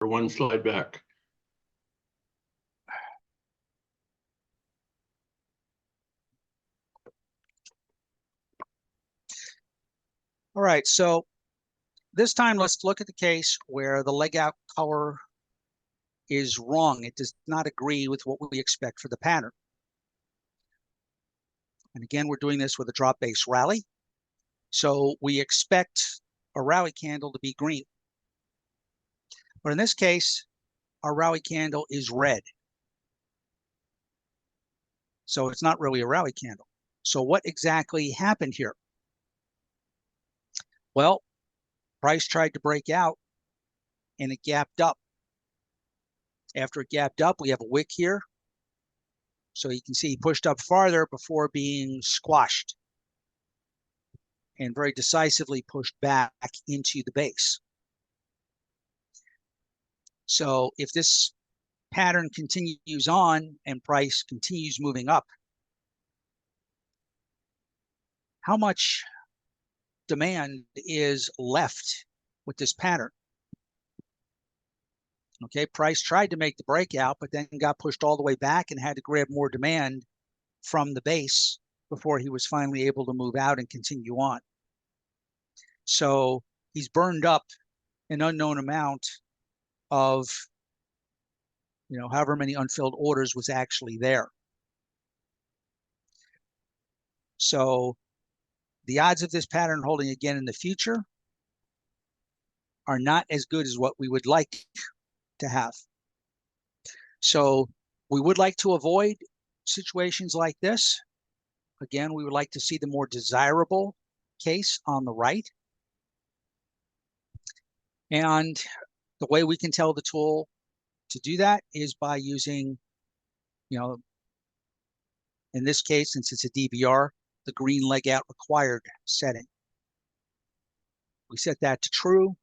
one slide back. All right, so this time let's look at the case where the leg out color is wrong. It does not agree with what we expect for the pattern. And again, we're doing this with a drop-based rally. So we expect a rally candle to be green. But in this case, our rally candle is red. So it's not really a rally candle. So what exactly happened here? Well, price tried to break out and it gapped up. After it gapped up, we have a wick here. So you can see he pushed up farther before being squashed and very decisively pushed back into the base. So if this pattern continues on and price continues moving up, how much demand is left with this pattern? Okay, price tried to make the breakout, but then got pushed all the way back and had to grab more demand from the base before he was finally able to move out and continue on. So he's burned up an unknown amount of, however many unfilled orders was actually there. So the odds of this pattern holding again in the future are not as good as what we would like to have. So we would like to avoid situations like this. Again, we would like to see the more desirable case on the right. And the way we can tell the tool to do that is by using, in this case, since it's a DVR, the green leg out required setting. We set that to true,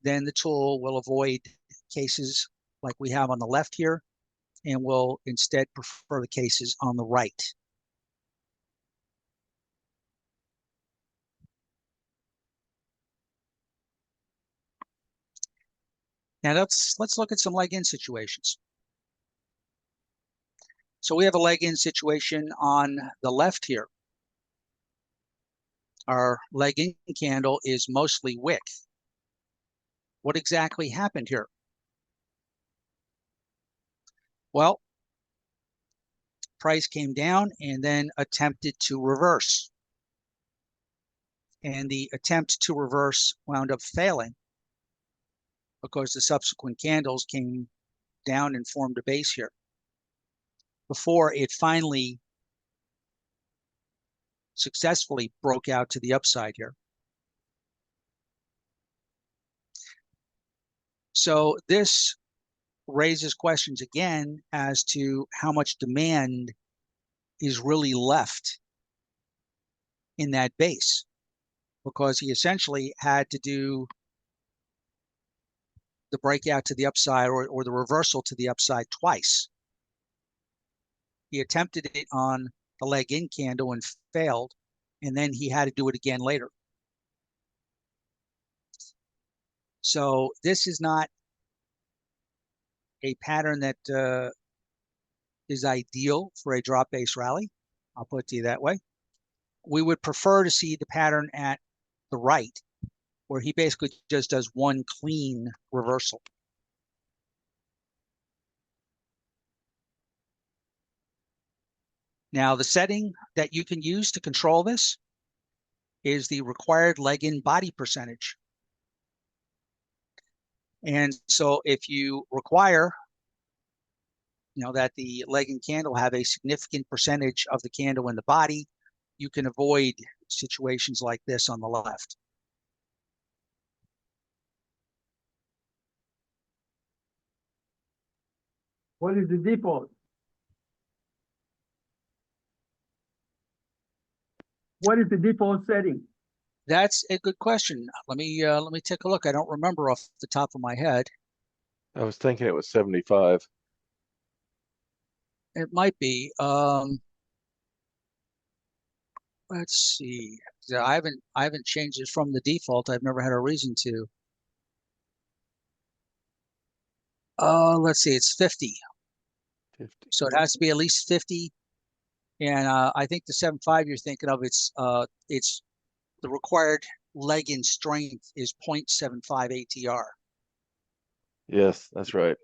then the tool will avoid cases like we have on the left here, and will instead prefer the cases on the right. Now let's look at some leg in situations. So we have a leg in situation on the left here. Our leg in candle is mostly wick. What exactly happened here? Well, price came down and then attempted to reverse. And the attempt to reverse wound up failing because the subsequent candles came down and formed a base here before it finally successfully broke out to the upside here. So this raises questions again as to how much demand is really left in that base, because he essentially had to do the breakout to the upside or the reversal to the upside twice. He attempted it on the leg in candle and failed, and then he had to do it again later. So this is not a pattern that is ideal for a drop-based rally. I'll put it to you that way. We would prefer to see the pattern at the right, where he basically just does one clean reversal. Now, the setting that you can use to control this is the required leg in body percentage. And so if you require, that the leg in candle have a significant percentage of the candle in the body, you can avoid situations like this on the left. What is the default? What is the default setting? That's a good question. Let me take a look. I don't remember off the top of my head. I was thinking it was 75. It might be. Let's see. I haven't changed it from the default. I've never had a reason to. Let's see, it's 50. 50. So it has to be at least 50. And I think the 7.5 you're thinking of, it's the required leg in strength is 0.75 ATR. Yes, that's right.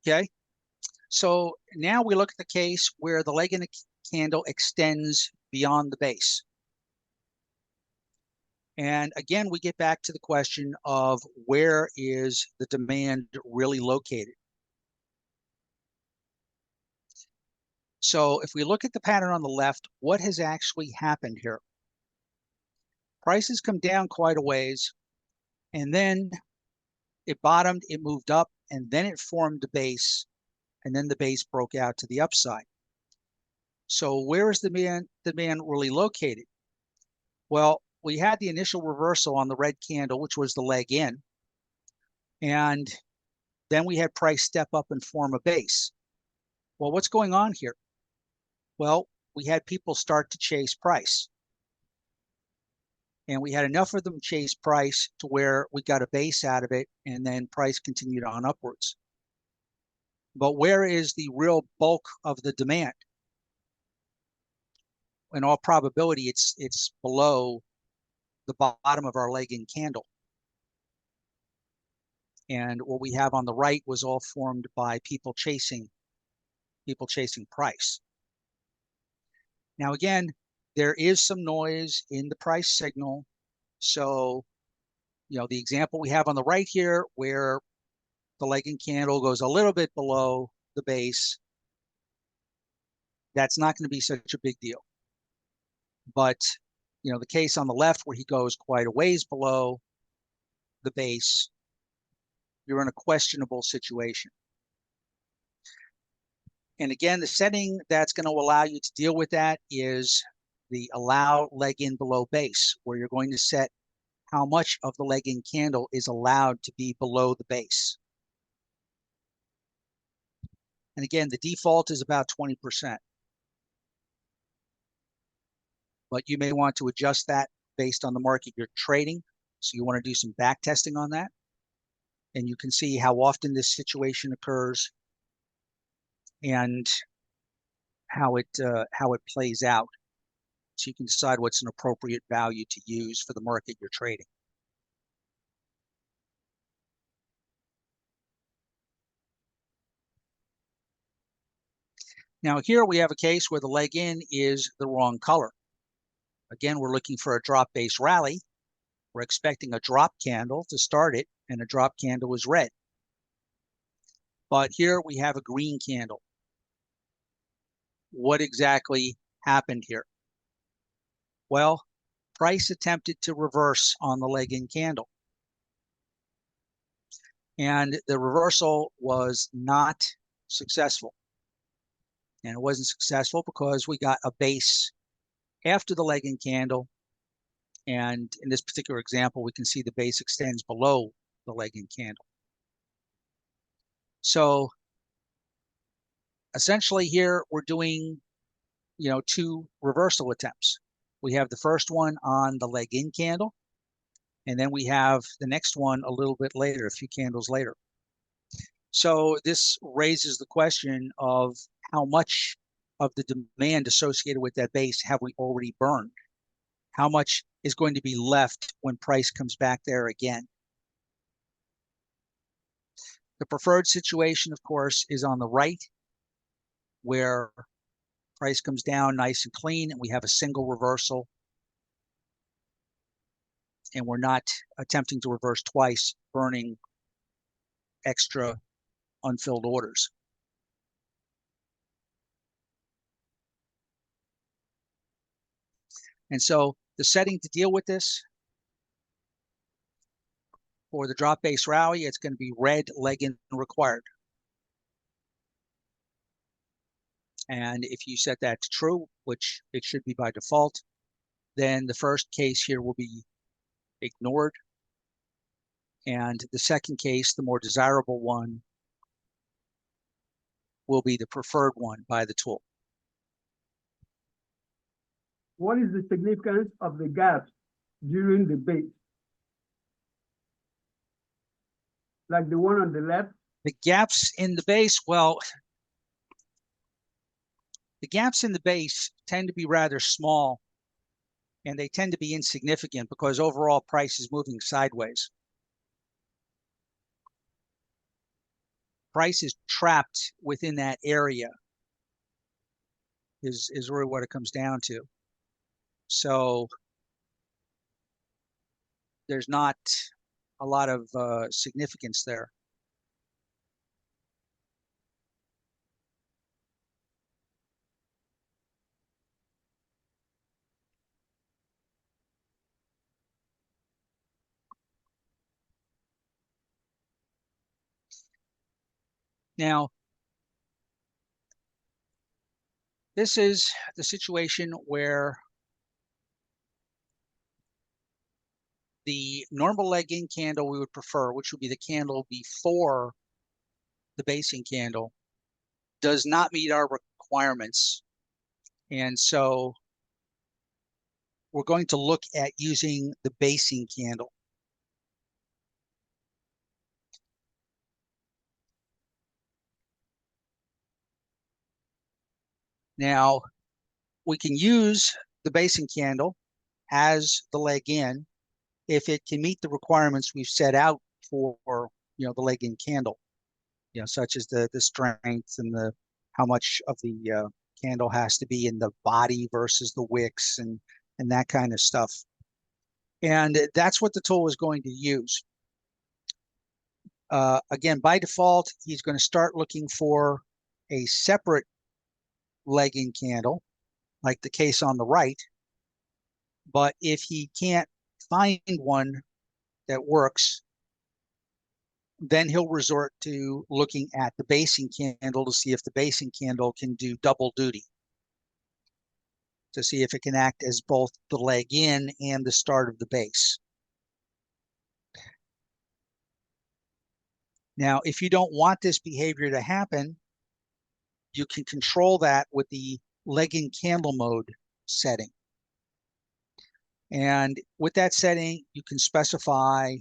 Okay. So now we look at the case where the leg in the candle extends beyond the base. And again, we get back to the question of where is the demand really located? So if we look at the pattern on the left, what has actually happened here? Prices come down quite a ways, and then it bottomed, it moved up, and then it formed a base, and then the base broke out to the upside. So where is the demand really located? Well, we had the initial reversal on the red candle, which was the leg in, and then we had price step up and form a base. Well, what's going on here? Well, we had people start to chase price. And we had enough of them chase price to where we got a base out of it, and then price continued on upwards. But where is the real bulk of the demand? In all probability, it's below the bottom of our leg in candle. And what we have on the right was all formed by people chasing price. Now, again, there is some noise in the price signal. So, the example we have on the right here, where the leg in candle goes a little bit below the base, that's not going to be such a big deal. But, the case on the left where he goes quite a ways below the base, you're in a questionable situation. And again, the setting that's going to allow you to deal with that is the allow leg in below base, where you're going to set how much of the leg in candle is allowed to be below the base. And again, the default is about 20%. But you may want to adjust that based on the market you're trading. So you want to do some back testing on that. And you can see how often this situation occurs and how it plays out. So you can decide what's an appropriate value to use for the market you're trading. Now here we have a case where the leg in is the wrong color. Again, we're looking for a drop base rally. We're expecting a drop candle to start it, and a drop candle is red. But here we have a green candle. What exactly happened here? Well, price attempted to reverse on the leg in candle. And the reversal was not successful. And it wasn't successful because we got a base after the leg in candle. And in this particular example, we can see the base extends below the leg in candle. So essentially here we're doing, two reversal attempts. We have the first one on the leg in candle, and then we have the next one a little bit later, a few candles later. So this raises the question of how much of the demand associated with that base have we already burned? How much is going to be left when price comes back there again? The preferred situation, of course, is on the right, where price comes down nice and clean, and we have a single reversal, and we're not attempting to reverse twice, burning extra unfilled orders. And so the setting to deal with this for the drop base rally, it's going to be red leg in required. And if you set that to true, which it should be by default, then the first case here will be ignored. And the second case, the more desirable one, will be the preferred one by the tool. What is the significance of the gaps during the base? Like the one on the left? The gaps in the base, well, the gaps in the base tend to be rather small, and they tend to be insignificant because overall price is moving sideways. Price is trapped within that area is really what it comes down to. So there's not a lot of significance there. Now, this is the situation where the normal leg-in candle we would prefer, which would be the candle before the basing candle, does not meet our requirements. And so we're going to look at using the basing candle. Now, we can use the basing candle as the leg in if it can meet the requirements we've set out for, the leg in candle, such as the strength and the how much of the candle has to be in the body versus the wicks and that kind of stuff. And that's what the tool is going to use. Again, by default, he's going to start looking for a separate leg-in candle, like the case on the right. But if he can't find one that works, then he'll resort to looking at the basing candle to see if the basing candle can do double duty, to see if it can act as both the leg in and the start of the base. Now, if you don't want this behavior to happen, you can control that with the leg in candle mode setting. And with that setting, you can specify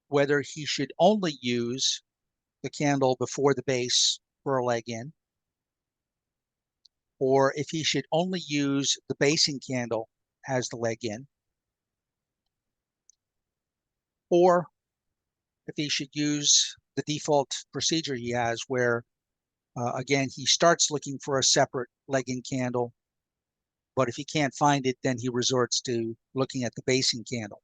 whether he should only use the candle before the base for a leg in, or if he should only use the basing candle as the leg in, or if he should use the default procedure he has where, again, he starts looking for a separate leg in candle, but if he can't find it, then he resorts to looking at the basing candle.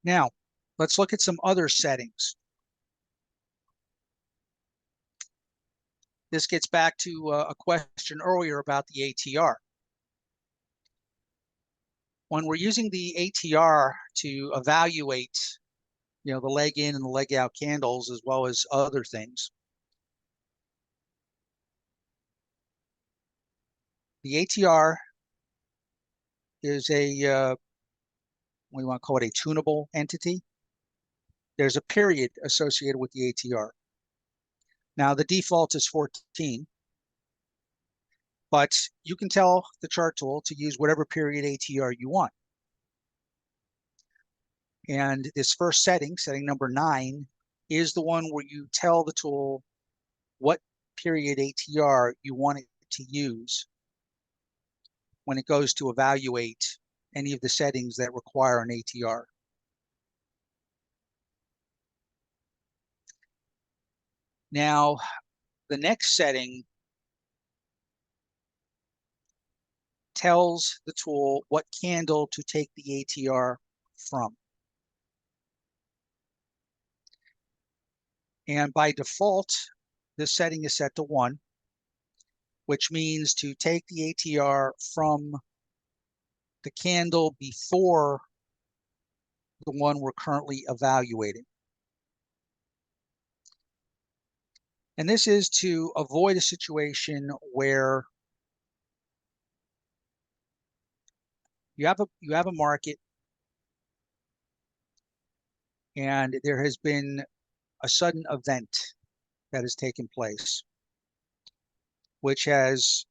Now, let's look at some other settings. This gets back to a question earlier about the ATR. When we're using the ATR to evaluate, the leg in and the leg out candles, as well as other things, the ATR is a, we want to call it a tunable entity. There's a period associated with the ATR. Now, the default is 14, but you can tell the chart tool to use whatever period ATR you want. And this first setting, setting number 9, is the one where you tell the tool what period ATR you want it to use when it goes to evaluate any of the settings that require an ATR. Now, the next setting tells the tool what candle to take the ATR from. And by default, this setting is set to 1, which means to take the ATR from the candle before the one we're currently evaluating. And this is to avoid a situation where you have a market and there has been a sudden event that has taken place, which has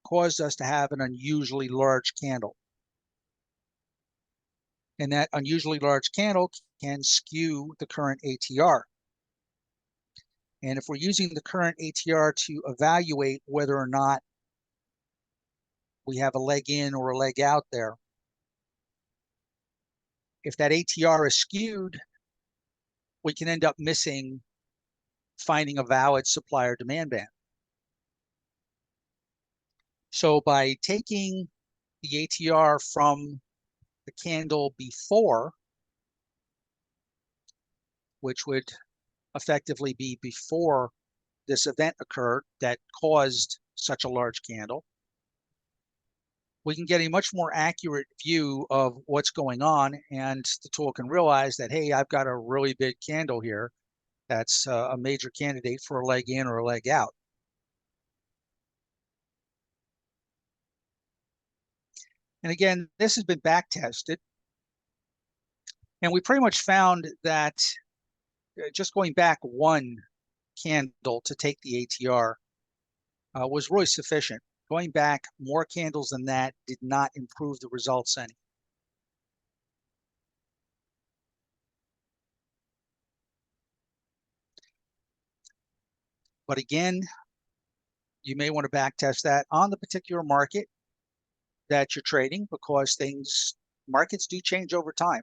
caused us to have an unusually large candle. And that unusually large candle can skew the current ATR. And if we're using the current ATR to evaluate whether or not we have a leg in or a leg out there, if that ATR is skewed, we can end up finding a valid supplier demand band. So by taking the ATR from the candle before, which would effectively be before this event occurred that caused such a large candle, we can get a much more accurate view of what's going on, and the tool can realize that, hey, I've got a really big candle here that's a major candidate for a leg in or a leg out. And again, this has been back tested, and we pretty much found that just going back one candle to take the ATR was really sufficient. Going back more candles than that did not improve the results any. But again, you may want to back test that on the particular market that you're trading, because markets do change over time.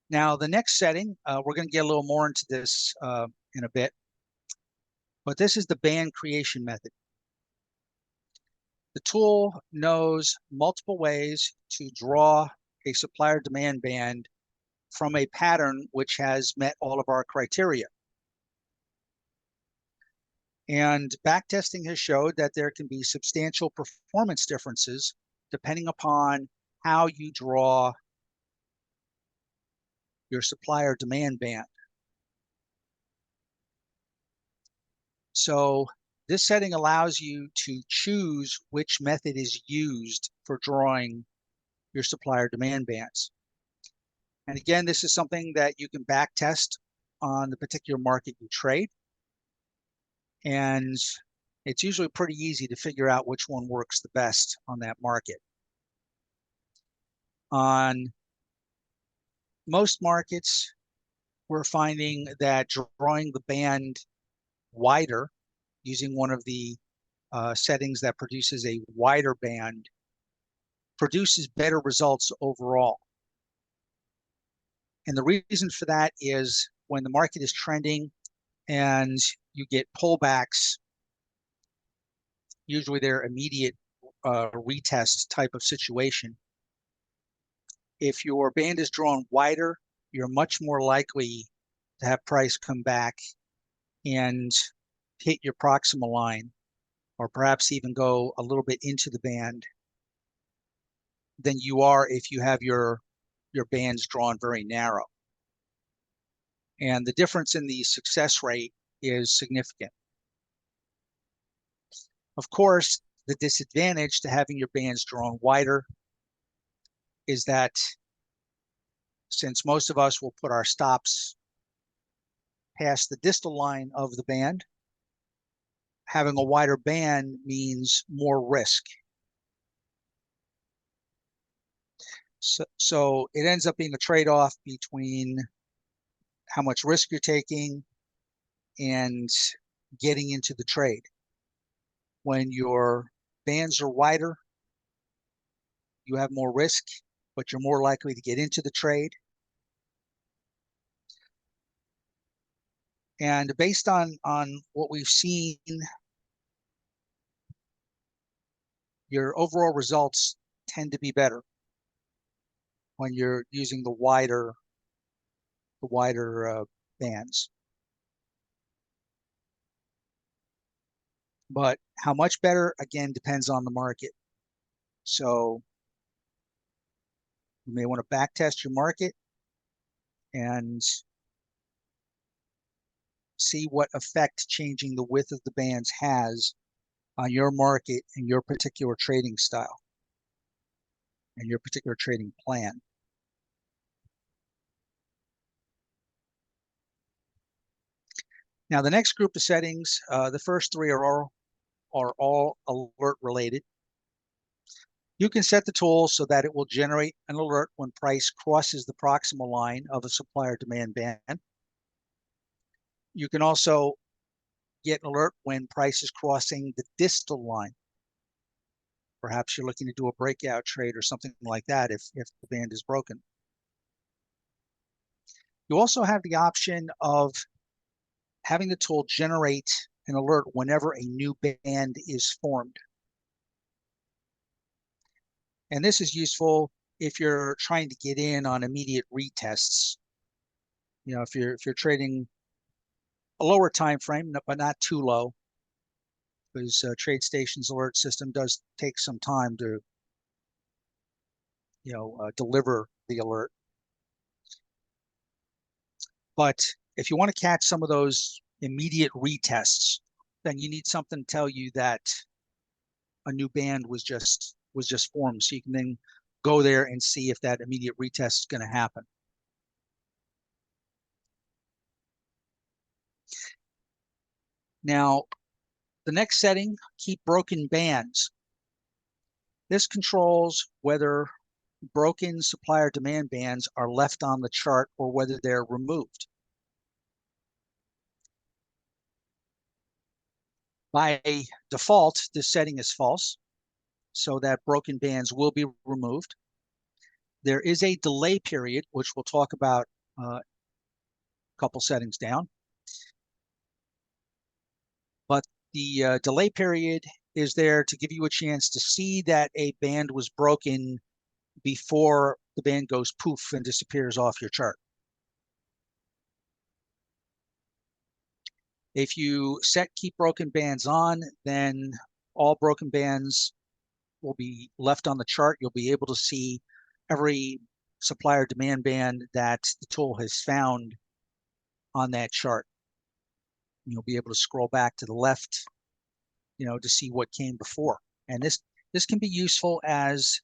Now, the next setting, we're going to get a little more into this in a bit, but this is the band creation method. The tool knows multiple ways to draw a supplier demand band from a pattern which has met all of our criteria. And backtesting has showed that there can be substantial performance differences depending upon how you draw your supplier demand band. So this setting allows you to choose which method is used for drawing your supplier demand bands. And again, this is something that you can back test on the particular market you trade. And it's usually pretty easy to figure out which one works the best on that market. On most markets, we're finding that drawing the band wider, using one of the settings that produces a wider band, produces better results overall. And the reason for that is when the market is trending and you get pullbacks, usually they're immediate retest type of situation. If your band is drawn wider, you're much more likely to have price come back and hit your proximal line, or perhaps even go a little bit into the band, than you are if you have your bands drawn very narrow. And the difference in the success rate is significant. Of course, the disadvantage to having your bands drawn wider is that since most of us will put our stops past the distal line of the band, having a wider band means more risk. So it ends up being a trade-off between how much risk you're taking and getting into the trade. When your bands are wider, you have more risk, but you're more likely to get into the trade. And based on what we've seen, your overall results tend to be better when you're using the wider bands. But how much better, again, depends on the market. So you may want to back test your market and see what effect changing the width of the bands has on your market and your particular trading style and your particular trading plan. Now, the next group of settings, the first three are all alert related. You can set the tool so that it will generate an alert when price crosses the proximal line of a supplier demand band. You can also get an alert when price is crossing the distal line. Perhaps you're looking to do a breakout trade or something like that if the band is broken. You also have the option of having the tool generate an alert whenever a new band is formed. And this is useful if you're trying to get in on immediate retests. You know, if you're trading a lower time frame, but not too low, because TradeStation's alert system does take some time to, deliver the alert. But if you want to catch some of those immediate retests, then you need something to tell you that a new band was just formed, so you can then go there and see if that immediate retest is going to happen. Now, the next setting, keep broken bands. This controls whether broken supplier demand bands are left on the chart or whether they're removed. By default, this setting is false, so that broken bands will be removed. There is a delay period, which we'll talk about a couple settings down. But the delay period is there to give you a chance to see that a band was broken before the band goes poof and disappears off your chart. If you set keep broken bands on, then all broken bands will be left on the chart. You'll be able to see every supplier demand band that the tool has found on that chart. You'll be able to scroll back to the left, to see what came before. And this can be useful as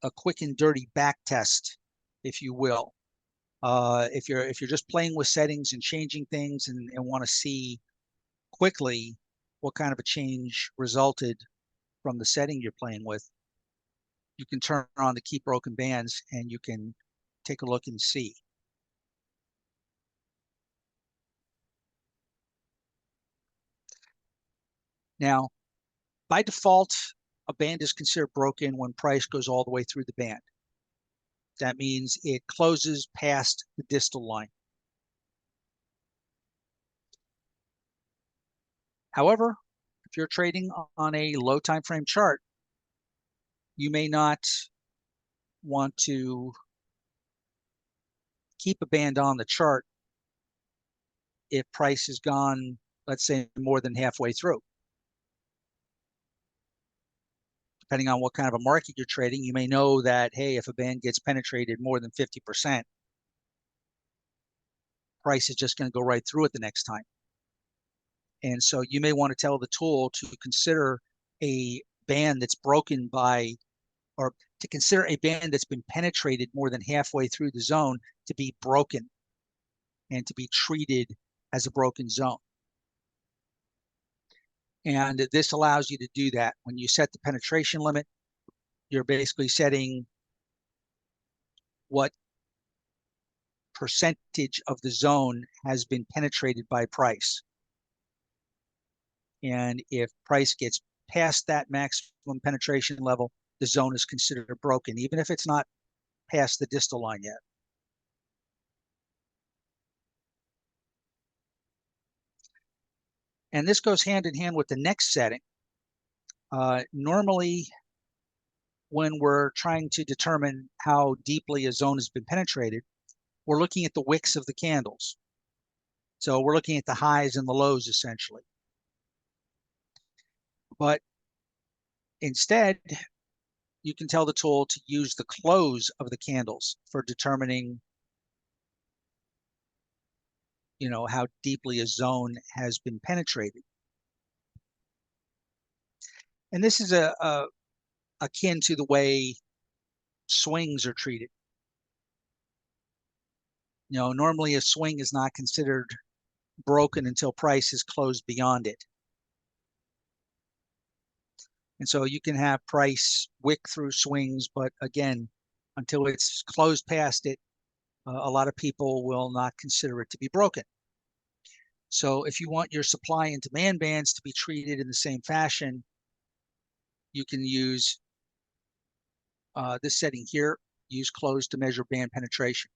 a quick and dirty back test, if you will. If you're just playing with settings and changing things and want to see quickly what kind of a change resulted from the setting you're playing with, you can turn on the keep broken bands and you can take a look and see. Now, by default, a band is considered broken when price goes all the way through the band. That means it closes past the distal line. However, if you're trading on a low time frame chart, you may not want to keep a band on the chart if price has gone, let's say, more than halfway through. Depending on what kind of a market you're trading, you may know that, hey, if a band gets penetrated more than 50%, price is just going to go right through it the next time. And so you may want to tell the tool to consider a band that's broken by, or to consider a band that's been penetrated more than halfway through the zone to be broken and to be treated as a broken zone. And this allows you to do that. When you set the penetration limit, you're basically setting what percentage of the zone has been penetrated by price. And if price gets past that maximum penetration level, the zone is considered broken, even if it's not past the distal line yet. And this goes hand in hand with the next setting. Normally, when we're trying to determine how deeply a zone has been penetrated, we're looking at the wicks of the candles. So we're looking at the highs and the lows, essentially. But instead, you can tell the tool to use the close of the candles for determining, how deeply a zone has been penetrated. And this is akin to the way swings are treated. Normally a swing is not considered broken until price is closed beyond it. And so you can have price wick through swings, but again, until it's closed past it, a lot of people will not consider it to be broken. So if you want your supply and demand bands to be treated in the same fashion, you can use this setting here, use close to measure band penetration.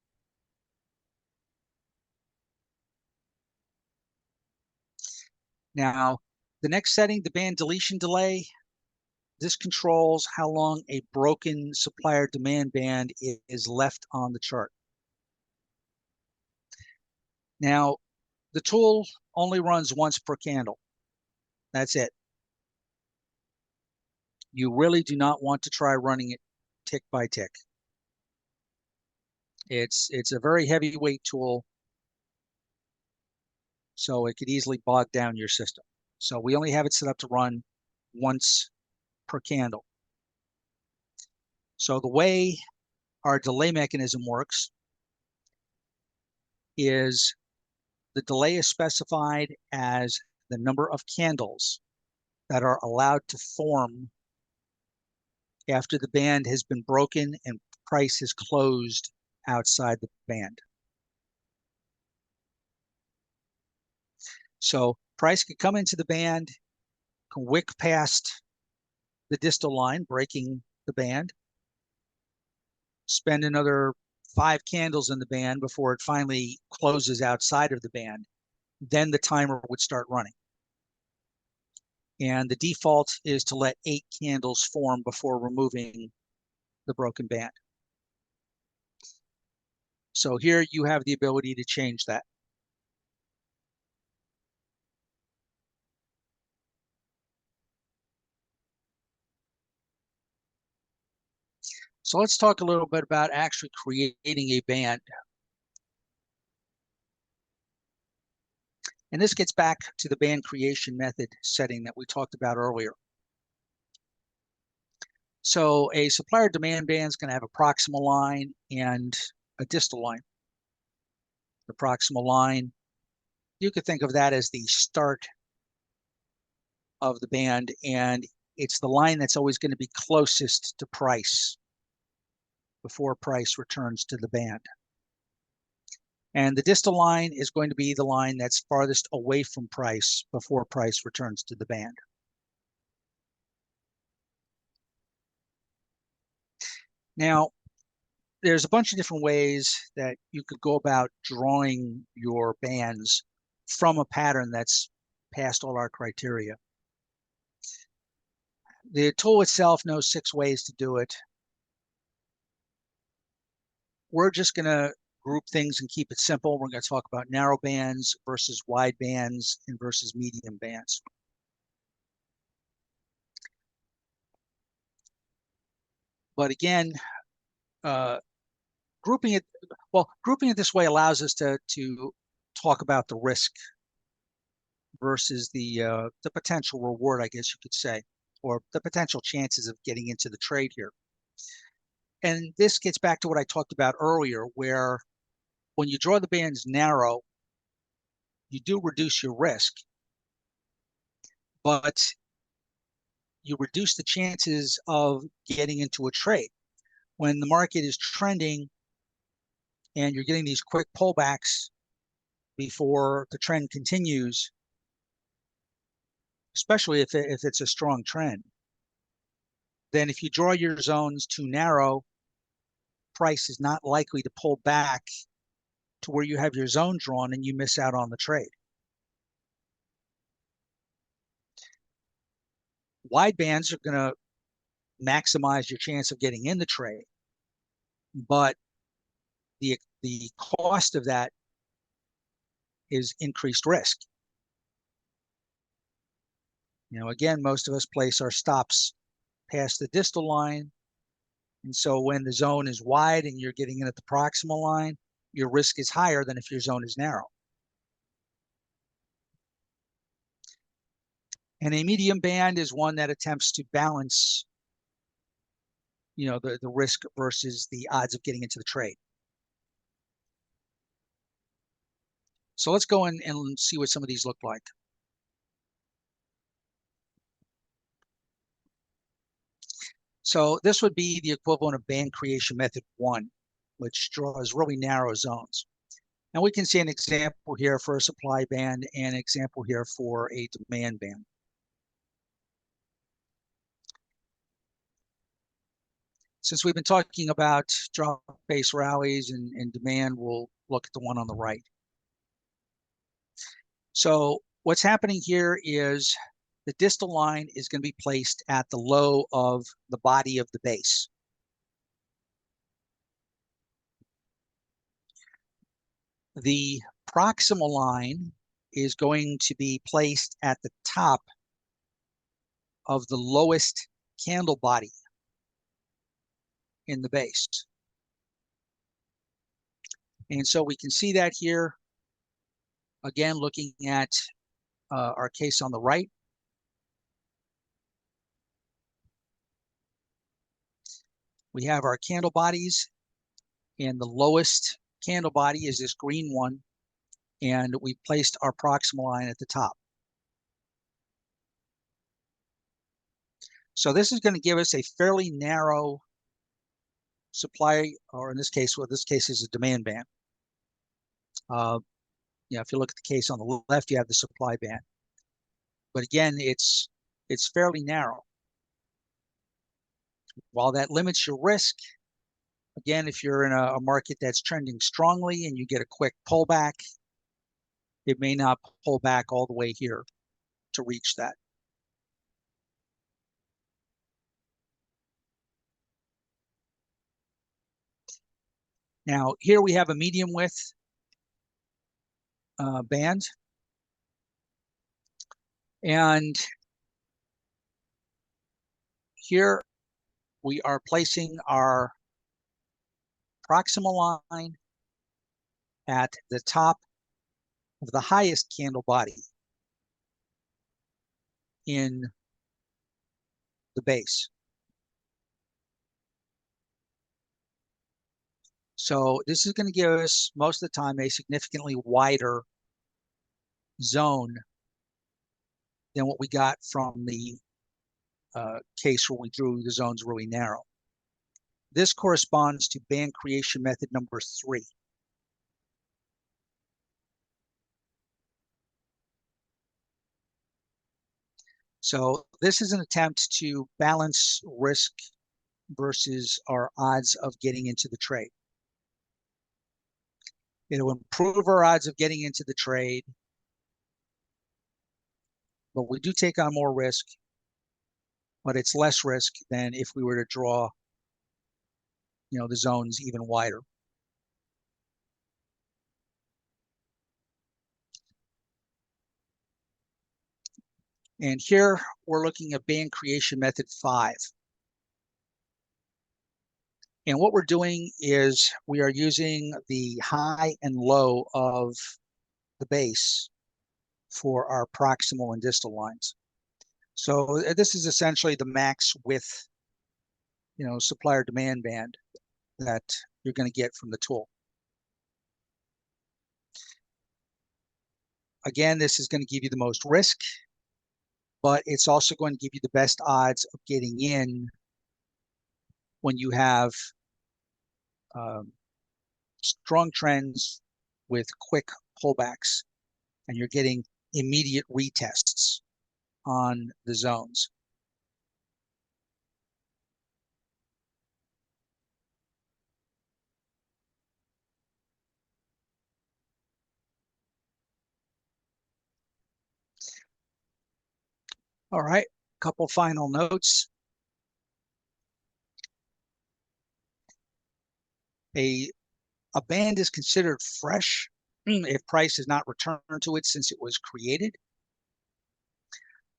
Now, the next setting, the band deletion delay, this controls how long a broken supplier demand band is left on the chart. Now, the tool only runs once per candle. That's it. You really do not want to try running it tick by tick. It's a very heavyweight tool, so it could easily bog down your system. So we only have it set up to run once per candle. So the way our delay mechanism works is the delay is specified as the number of candles that are allowed to form after the band has been broken and price is closed outside the band. So price can come into the band, can wick past the distal line, breaking the band, spend another 5 candles in the band before it finally closes outside of the band. Then the timer would start running. And the default is to let 8 candles form before removing the broken band. So here you have the ability to change that. So let's talk a little bit about actually creating a band. And this gets back to the band creation method setting that we talked about earlier. So a supplier demand band is going to have a proximal line and a distal line. The proximal line, you could think of that as the start of the band, and it's the line that's always going to be closest to price before price returns to the band. And the distal line is going to be the line that's farthest away from price before price returns to the band. Now, there's a bunch of different ways that you could go about drawing your bands from a pattern that's passed all our criteria. The tool itself knows 6 ways to do it. We're just going to group things and keep it simple. We're going to talk about narrow bands versus wide bands and versus medium bands. But again, grouping it this way allows us to talk about the risk versus the potential reward, I guess you could say, or the potential chances of getting into the trade here. And this gets back to what I talked about earlier, where when you draw the bands narrow, you do reduce your risk, but you reduce the chances of getting into a trade. When the market is trending and you're getting these quick pullbacks before the trend continues, especially if it's a strong trend, then if you draw your zones too narrow, price is not likely to pull back to where you have your zone drawn and you miss out on the trade. Wide bands are going to maximize your chance of getting in the trade, but the cost of that is increased risk. Again, most of us place our stops past the distal line. And so when the zone is wide and you're getting in at the proximal line, your risk is higher than if your zone is narrow. And a medium band is one that attempts to balance, the risk versus the odds of getting into the trade. So let's go in and see what some of these look like. So this would be the equivalent of band creation method 1, which draws really narrow zones. And we can see an example here for a supply band and an example here for a demand band. Since we've been talking about drop-based rallies and demand, we'll look at the one on the right. So what's happening here is the distal line is going to be placed at the low of the body of the base. The proximal line is going to be placed at the top of the lowest candle body in the base. And so we can see that here, again, looking at our case on the right. We have our candle bodies, and the lowest candle body is this green one, and we placed our proximal line at the top. So this is going to give us a fairly narrow supply, or in this case, is a demand band. If you look at the case on the left, you have the supply band. But again, it's fairly narrow. While that limits your risk, again, if you're in a market that's trending strongly and you get a quick pullback, it may not pull back all the way here to reach that. Now, here we have a medium width band. And here we are placing our proximal line at the top of the highest candle body in the base. So this is going to give us, most of the time, a significantly wider zone than what we got from the case where we drew the zones really narrow. This corresponds to band creation method number 3. So this is an attempt to balance risk versus our odds of getting into the trade. It'll improve our odds of getting into the trade, but we do take on more risk, but it's less risk than if we were to draw, the zones even wider. And here we're looking at band creation method 5. And what we're doing is we are using the high and low of the base for our proximal and distal lines. So this is essentially the max width, supplier demand band that you're going to get from the tool. Again, this is going to give you the most risk, but it's also going to give you the best odds of getting in when you have strong trends with quick pullbacks and you're getting immediate retests on the zones. All right, a couple final notes. A band is considered fresh if price has not returned to it since it was created.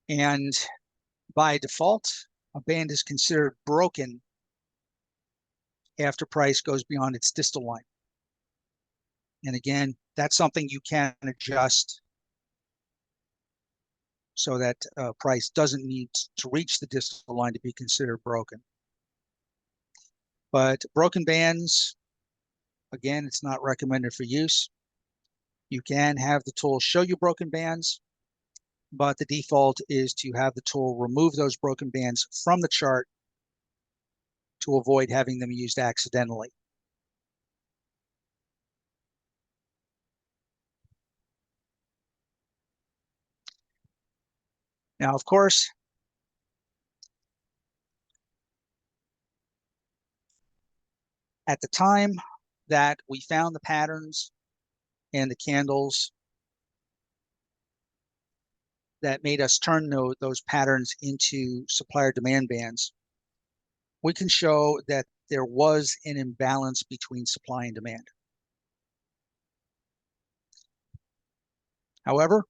And by default, a band is considered broken after price goes beyond its distal line. And again, that's something you can adjust so that price doesn't need to reach the distal line to be considered broken. But broken bands, again, it's not recommended for use. You can have the tool show you broken bands, but the default is to have the tool remove those broken bands from the chart to avoid having them used accidentally. Now, of course, at the time that we found the patterns and the candles that made us turn those patterns into supplier demand bands, we can show that there was an imbalance between supply and demand. However,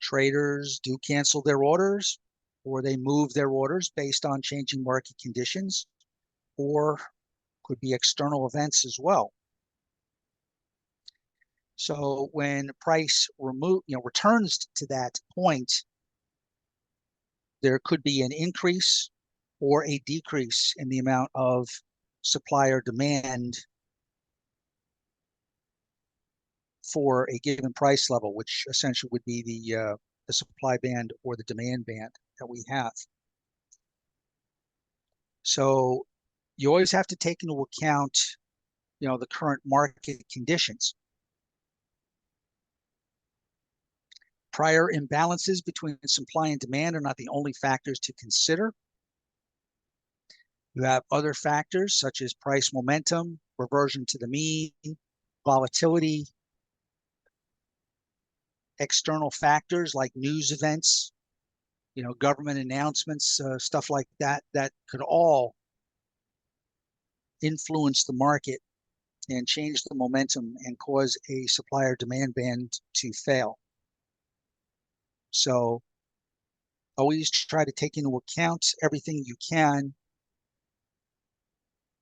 traders do cancel their orders, or they move their orders based on changing market conditions, or could be external events as well. So when price returns to that point, there could be an increase or a decrease in the amount of supplier demand for a given price level, which essentially would be the supply band or the demand band that we have. So you always have to take into account, the current market conditions. Prior imbalances between supply and demand are not the only factors to consider. You have other factors such as price momentum, reversion to the mean, volatility, external factors like news events, government announcements, stuff like that, that could all influence the market and change the momentum and cause a supplier demand band to fail. So always try to take into account everything you can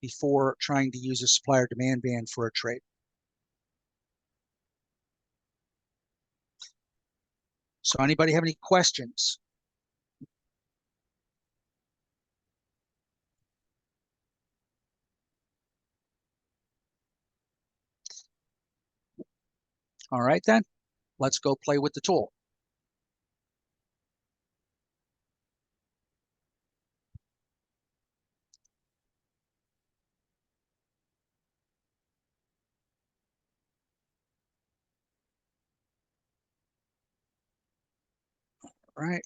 before trying to use a supplier demand band for a trade. So anybody have any questions? All right, then, let's go play with the tool. All right.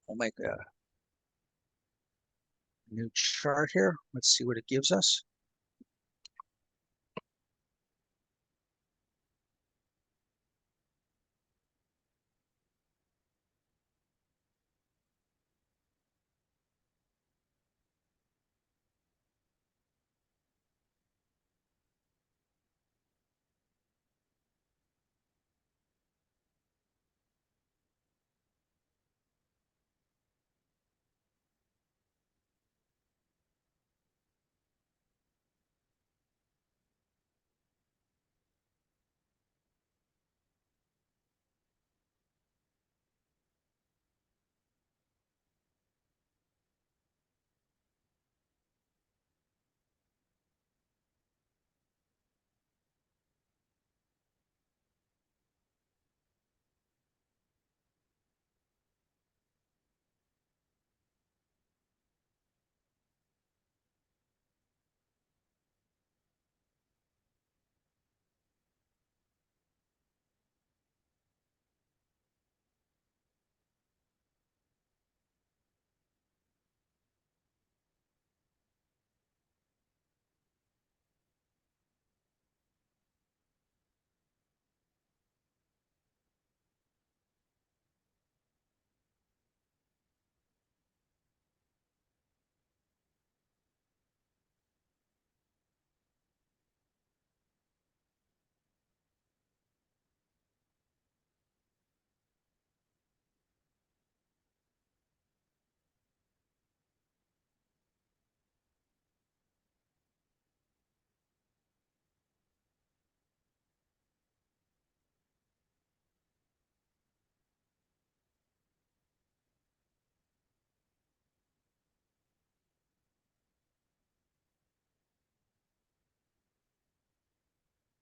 We'll make a new chart here. Let's see what it gives us.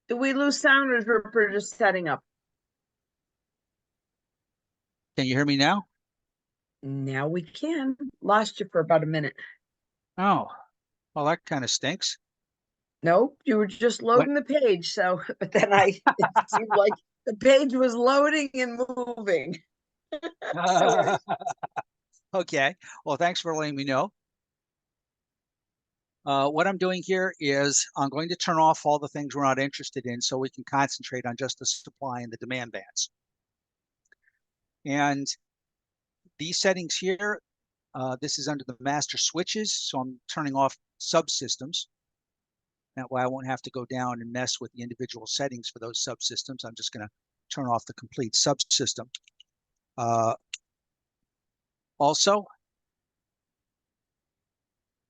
Do we lose sound or is Ripper just setting up? Can you hear me now? Now we can. Lost you for about a minute. Oh, well, that kind of stinks. Nope, you were just What? loading the page. So, but then it seemed like the page was loading and moving. Sorry. Okay. Well, thanks for letting me know. What I'm doing here is I'm going to turn off all the things we're not interested in so we can concentrate on just the supply and the demand bands. And these settings here, this is under the master switches, so I'm turning off subsystems. That way I won't have to go down and mess with the individual settings for those subsystems. I'm just going to turn off the complete subsystem. Also,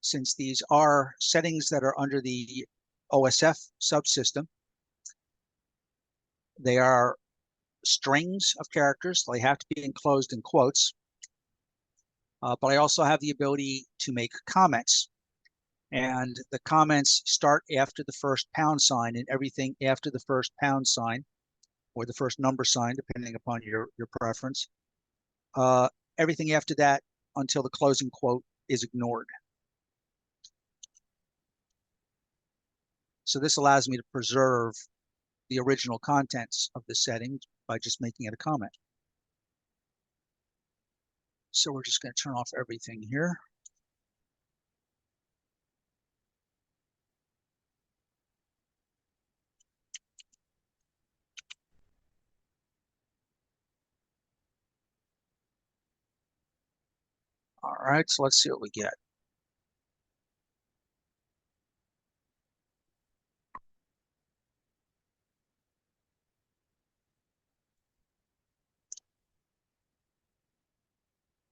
since these are settings that are under the OSF subsystem, they are strings of characters. They have to be enclosed in quotes. But I also have the ability to make comments. And the comments start after the first pound sign, and everything after the first pound sign or the first number sign, depending upon your preference. Everything after that until the closing quote is ignored. So this allows me to preserve the original contents of the setting by just making it a comment. So we're just going to turn off everything here. All right, so let's see what we get.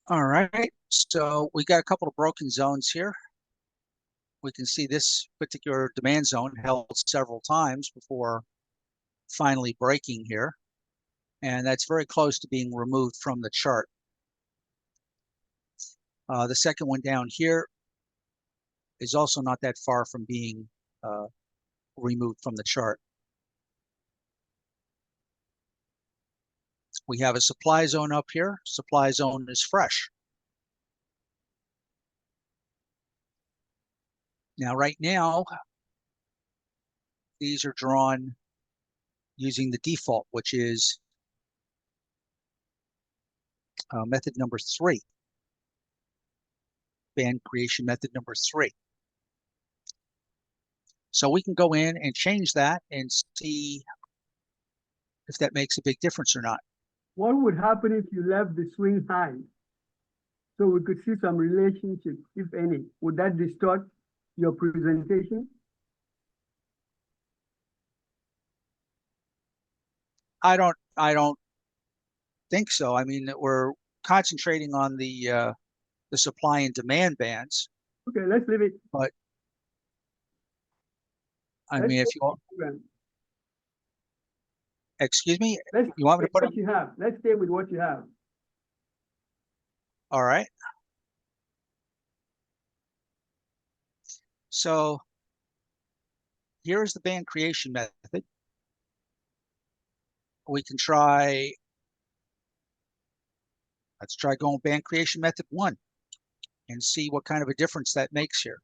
All right, so we got a couple of broken zones here. We can see this particular demand zone held several times before finally breaking here. And that's very close to being removed from the chart. The second one down here is also not that far from being removed from the chart. We have a supply zone up here. Supply zone is fresh. Now, right now, these are drawn using the default, which is method number 3, band creation method number 3. So we can go in and change that and see if that makes a big difference or not. What would happen if you left the swing high? So we could see some relationship, if any. Would that distort your presentation? I don't think so. I mean, we're concentrating on the supply and demand bands. Okay, let's leave it. But I Let's mean, if you want, excuse me, you want me to put it? What you have. Let's stay with what you have. All right. So here is the band creation method. We can try, let's try going band creation method 1 and see what kind of a difference that makes here.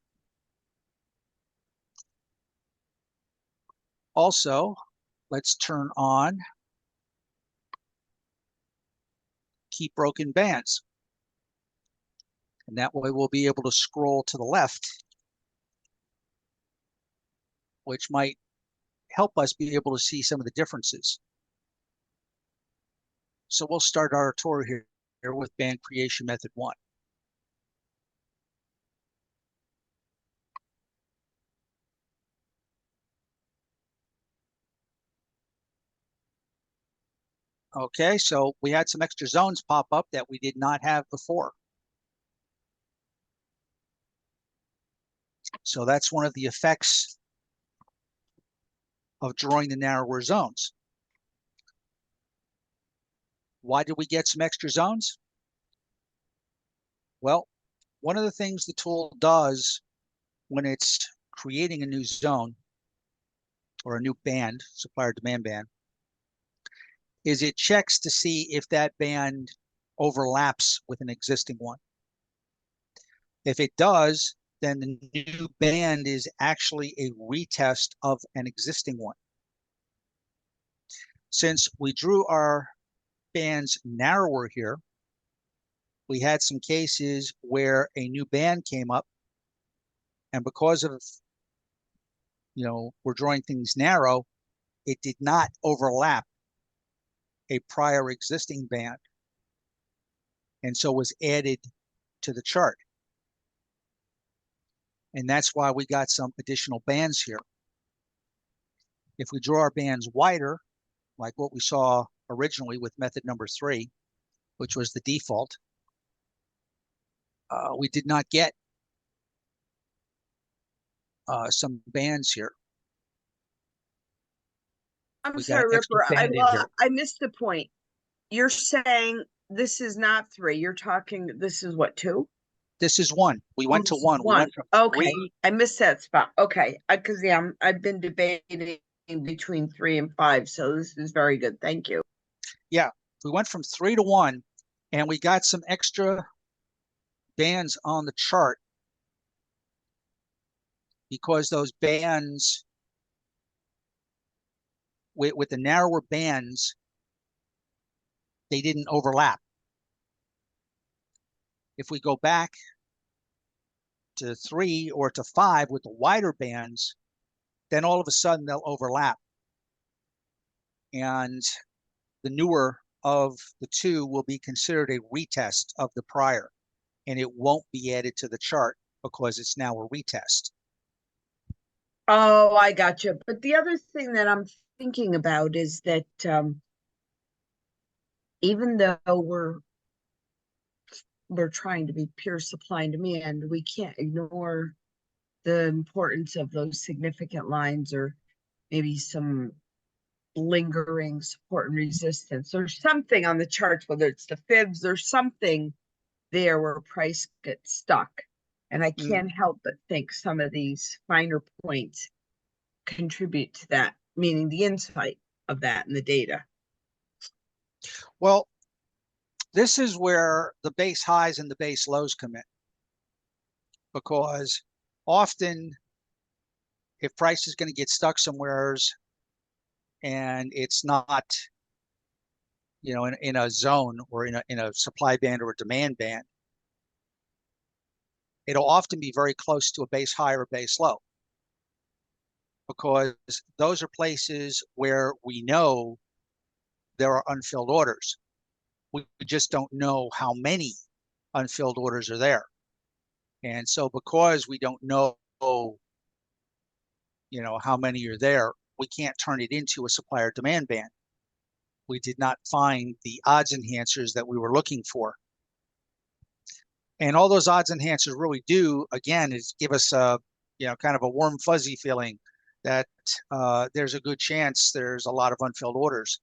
Also, let's turn on keep broken bands. And that way we'll be able to scroll to the left, which might help us be able to see some of the differences. So we'll start our tour here with band creation method 1. Okay, so we had some extra zones pop up that we did not have before. So that's one of the effects of drawing the narrower zones. Why did we get some extra zones? Well, one of the things the tool does when it's creating a new zone or a new band, supplier demand band, is it checks to see if that band overlaps with an existing one. If it does, then the new band is actually a retest of an existing one. Since we drew our bands narrower here, we had some cases where a new band came up, and because of, we're drawing things narrow, it did not overlap a prior existing band, and so was added to the chart. And that's why we got some additional bands here. If we draw our bands wider, like what we saw originally with method number 3, which was the default, we did not get some bands here. I'm We got sorry, an extra Ripper. band in here. I missed the point. You're saying this is not 3. You're talking, this is what, 2? This is 1. We went to 1. We went from Okay, 3. I missed that spot. Okay, because I've been debating between 3 and 5, so this is very good. Thank you. Yeah, we went from 3 to 1, and we got some extra bands on the chart because those bands, with the narrower bands, they didn't overlap. If we go back to 3 or to 5 with the wider bands, then all of a sudden they'll overlap. And the newer of the 2 will be considered a retest of the prior, and it won't be added to the chart because it's now a retest. Oh, I got you. But the other thing that I'm thinking about is that even though we're trying to be pure supply and demand, we can't ignore the importance of those significant lines, or maybe some lingering support and resistance, or something on the charts, whether it's the fibs, there's something there where price gets stuck. And I can't help but think some of these finer points contribute to that, meaning the insight of that in the data. Well, this is where the base highs and the base lows come in, because often if price is going to get stuck somewheres and it's not, in a zone or in a supply band or a demand band, it'll often be very close to a base high or a base low, because those are places where we know there are unfilled orders. We just don't know how many unfilled orders are there. And so because we don't know, how many are there, we can't turn it into a supplier demand band. We did not find the odds enhancers that we were looking for. And all those odds enhancers really do, again, is give us a, kind of a warm, fuzzy feeling that there's a good chance there's a lot of unfilled orders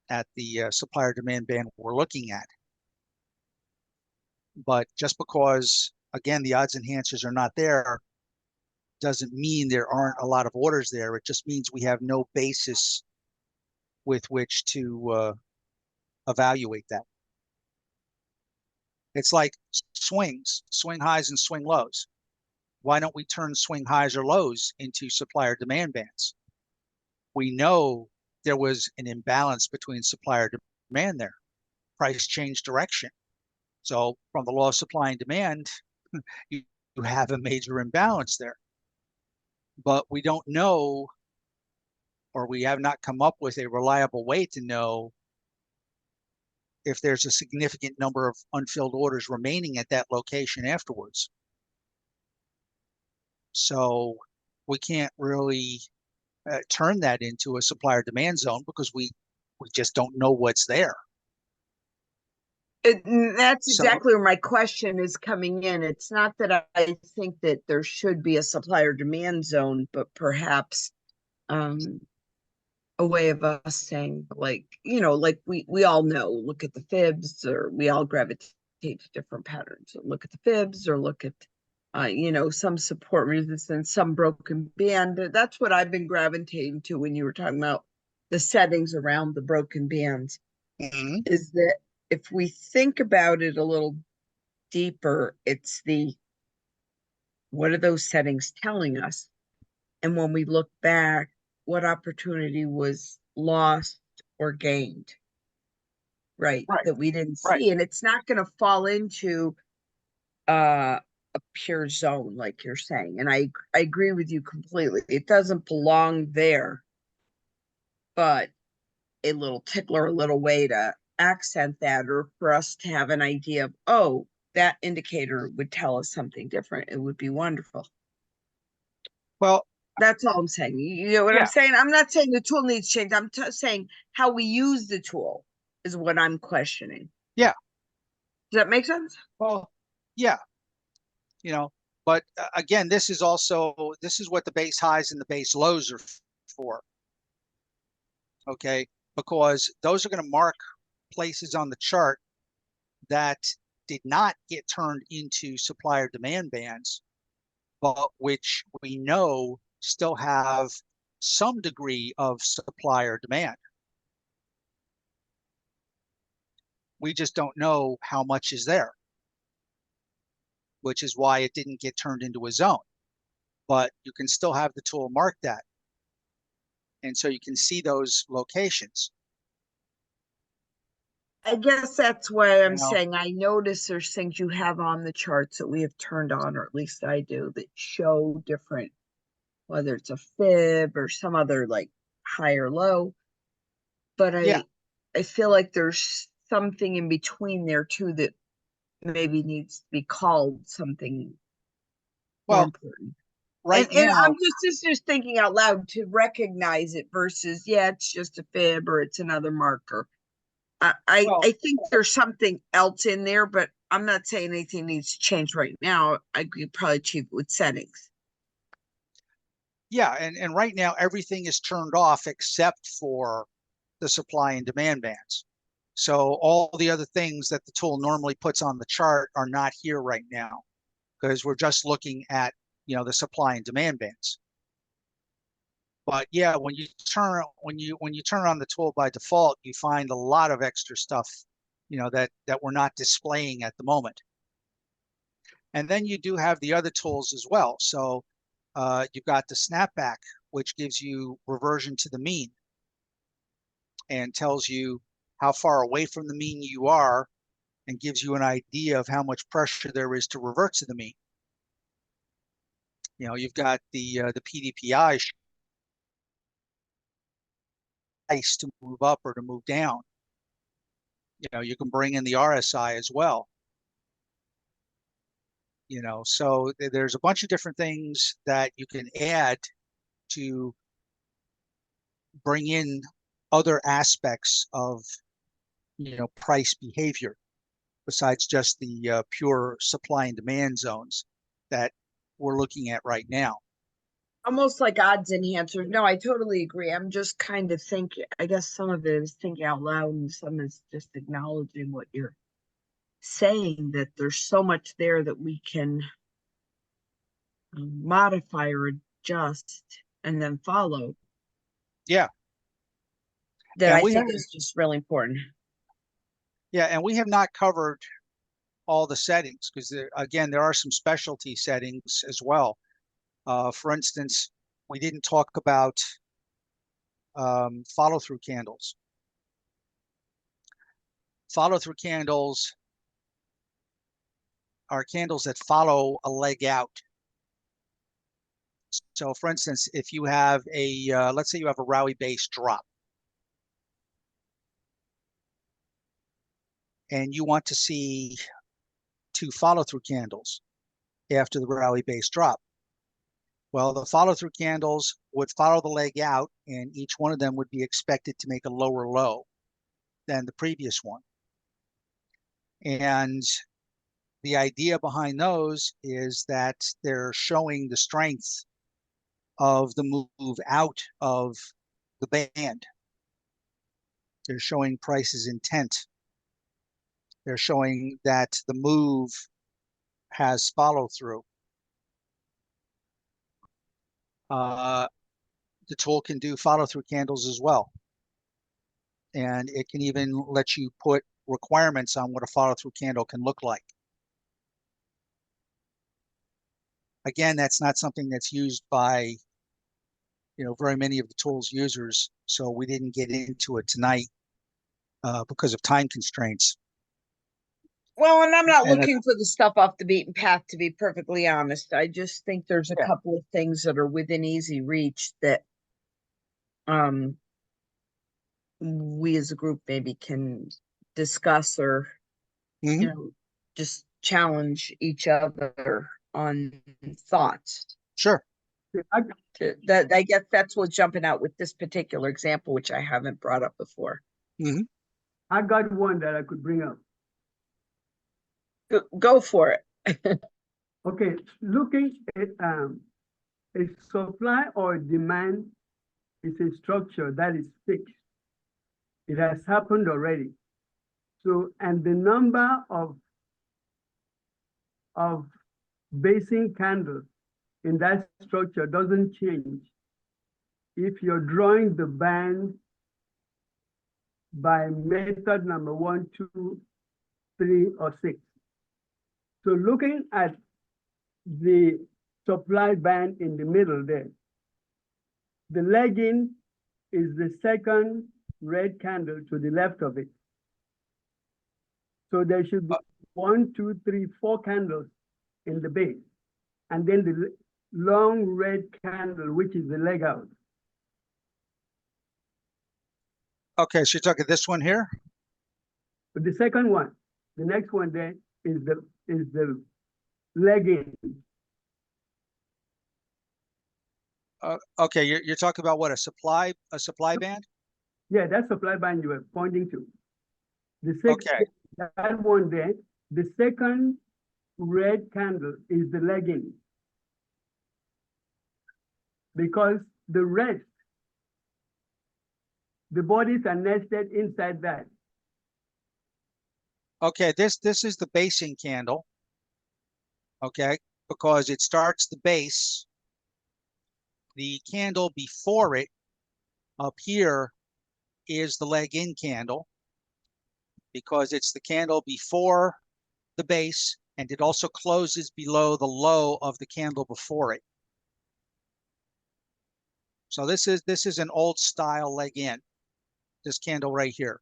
at the supplier demand band we're looking at. But just because, again, the odds enhancers are not there doesn't mean there aren't a lot of orders there. It just means we have no basis with which to evaluate that. It's like swings, swing highs and swing lows. Why don't we turn swing highs or lows into supplier demand bands? We know there was an imbalance between supplier demand there. Price changed direction. So from the law of supply and demand, you have a major imbalance there. But we don't know, or we have not come up with a reliable way to know if there's a significant number of unfilled orders remaining at that location afterwards. So we can't really turn that into a supplier demand zone because we just don't know what's there. That's exactly where my question is coming in. It's not that I think that there should be a supplier demand zone, but perhaps a way of us saying, like we all know, look at the fibs, or we all gravitate to different patterns. So look at the fibs, or look at some support resistance, some broken band. That's what I've been gravitating to when you were talking about the settings around the broken bands, Mhm. is that if we think about it a little deeper, it's what are those settings telling us? And when we look back, what opportunity was lost or gained, right? Right, That we didn't right. see. And it's not going to fall into a pure zone, like you're saying. And I agree with you completely. It doesn't belong there, but a little tickler, a little way to accent that, or for us to have an idea of, oh, that indicator would tell us something different. It would be wonderful. Well, That's all I'm saying. You know what I'm yeah, saying? I'm not saying the tool needs change. I'm saying how we use the tool is what I'm questioning. yeah. Does that make sense? Well, yeah, but again, this is what the base highs and the base lows are for. Okay, because those are going to mark places on the chart that did not get turned into supply or demand bands, but which we know still have some degree of supply or demand. We just don't know how much is there, which is why it didn't get turned into a zone. But you can still have the tool mark that. And so you can see those locations. I guess that's why I'm You know, saying I notice there's things you have on the charts that we have turned on, or at least I do, that show different, whether it's a fib or some other like high or low. But yeah. I feel like there's something in between there too that maybe needs to be called something more Well, important. right And I'm now, just thinking out loud to recognize it versus, yeah, it's just a fib or it's another marker. I well, think there's something else in there, but I'm not saying anything needs to change right now. I could probably achieve it with settings. yeah, and right now everything is turned off except for the supply and demand bands. So all the other things that the tool normally puts on the chart are not here right now because we're just looking at, the supply and demand bands. But yeah, when you turn on the tool by default, you find a lot of extra stuff, that we're not displaying at the moment. And then you do have the other tools as well. So you've got the snapback, which gives you reversion to the mean and tells you how far away from the mean you are and gives you an idea of how much pressure there is to revert to the mean. You've got the PDPI to move up or to move down. You can bring in the RSI as well. So there's a bunch of different things that you can add to bring in other aspects of, price behavior besides just the pure supply and demand zones that we're looking at right now. Almost like odds enhancers. No, I totally agree. I'm just kind of thinking, I guess some of it is thinking out loud and some is just acknowledging what you're saying, that there's so much there that we can modify or adjust and then follow, Yeah. that And I we think have, is just really important. and we have not covered all the settings because again, there are some specialty settings as well. For instance, we didn't talk about follow through candles. Follow through candles are candles that follow a leg out. So for instance, if you have let's say you have a rally base drop and you want to see two follow through candles after the rally base drop. Well, the follow through candles would follow the leg out and each one of them would be expected to make a lower low than the previous one. And the idea behind those is that they're showing the strength of the move out of the band. They're showing price's intent. They're showing that the move has follow through. The tool can do follow through candles as well. And it can even let you put requirements on what a follow through candle can look like. Again, that's not something that's used by, very many of the tool's users. So we didn't get into it tonight because of time constraints. Well, and I'm not And looking for the stuff off the beaten path, to be perfectly honest. I just think there's a Yeah. couple of things that are within easy reach that we as a group maybe can discuss or Mhm. just challenge each other on thoughts. Sure. That I guess that's what's jumping out with this particular example, which I haven't brought up before. I got one that I could bring up. Go for it. Okay, looking at a supply or demand is a structure that is fixed. It has happened already. So, and the number of basing candles in that structure doesn't change if you're drawing the band by method number 1, 2, 3, or 6. So looking at the supply band in the middle there, the legging is the second red candle to the left of it. So there should be 1, 2, 3, 4 candles in the base. And then the long red candle, which is the leg out. Okay, so you're talking this one here? But the second one, the next one there is the legging. Okay, you're talking about what, a supply band? Yeah, that's supply band you were pointing to. The Okay. that one there, the second red candle is the legging. Because the rest, the bodies are nested inside that. Okay, this is the basing candle. Okay, because it starts the base. The candle before it up here is the leg in candle because it's the candle before the base, and it also closes below the low of the candle before it. So this is an old style leg in, this candle right here.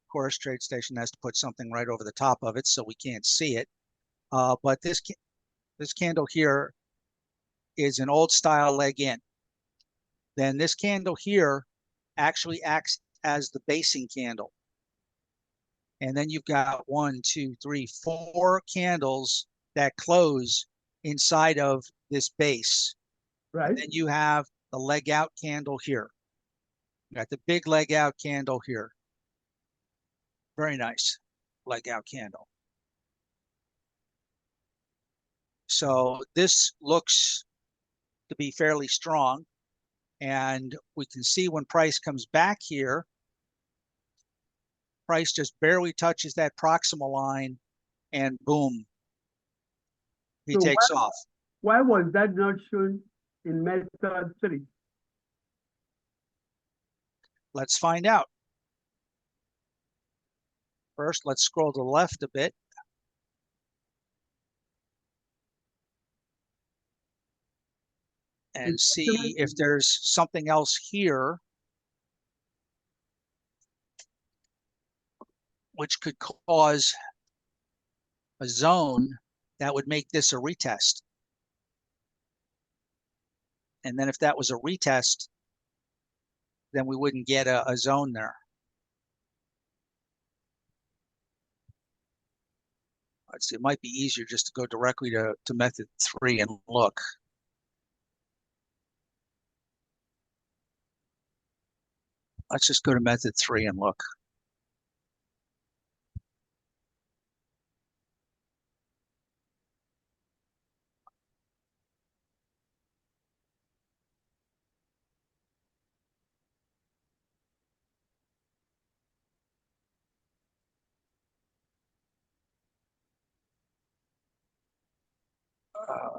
Of course, TradeStation has to put something right over the top of it so we can't see it. But this candle here is an old style leg in. Then this candle here actually acts as the basing candle. And then you've got 1, 2, 3, 4 candles that close inside of this base. Right. And then you have the leg out candle here. You got the big leg out candle here. Very nice leg out candle. So this looks to be fairly strong. And we can see when price comes back here, price just barely touches that proximal line and boom, he takes off. Why was that not shown in method 3? Let's find out. First, let's scroll to the left a bit. And see if there's something else here which could cause a zone that would make this a retest. And then if that was a retest, then we wouldn't get a zone there. Let's see, it might be easier just to go directly to method 3 and look. Let's just go to method 3 and look.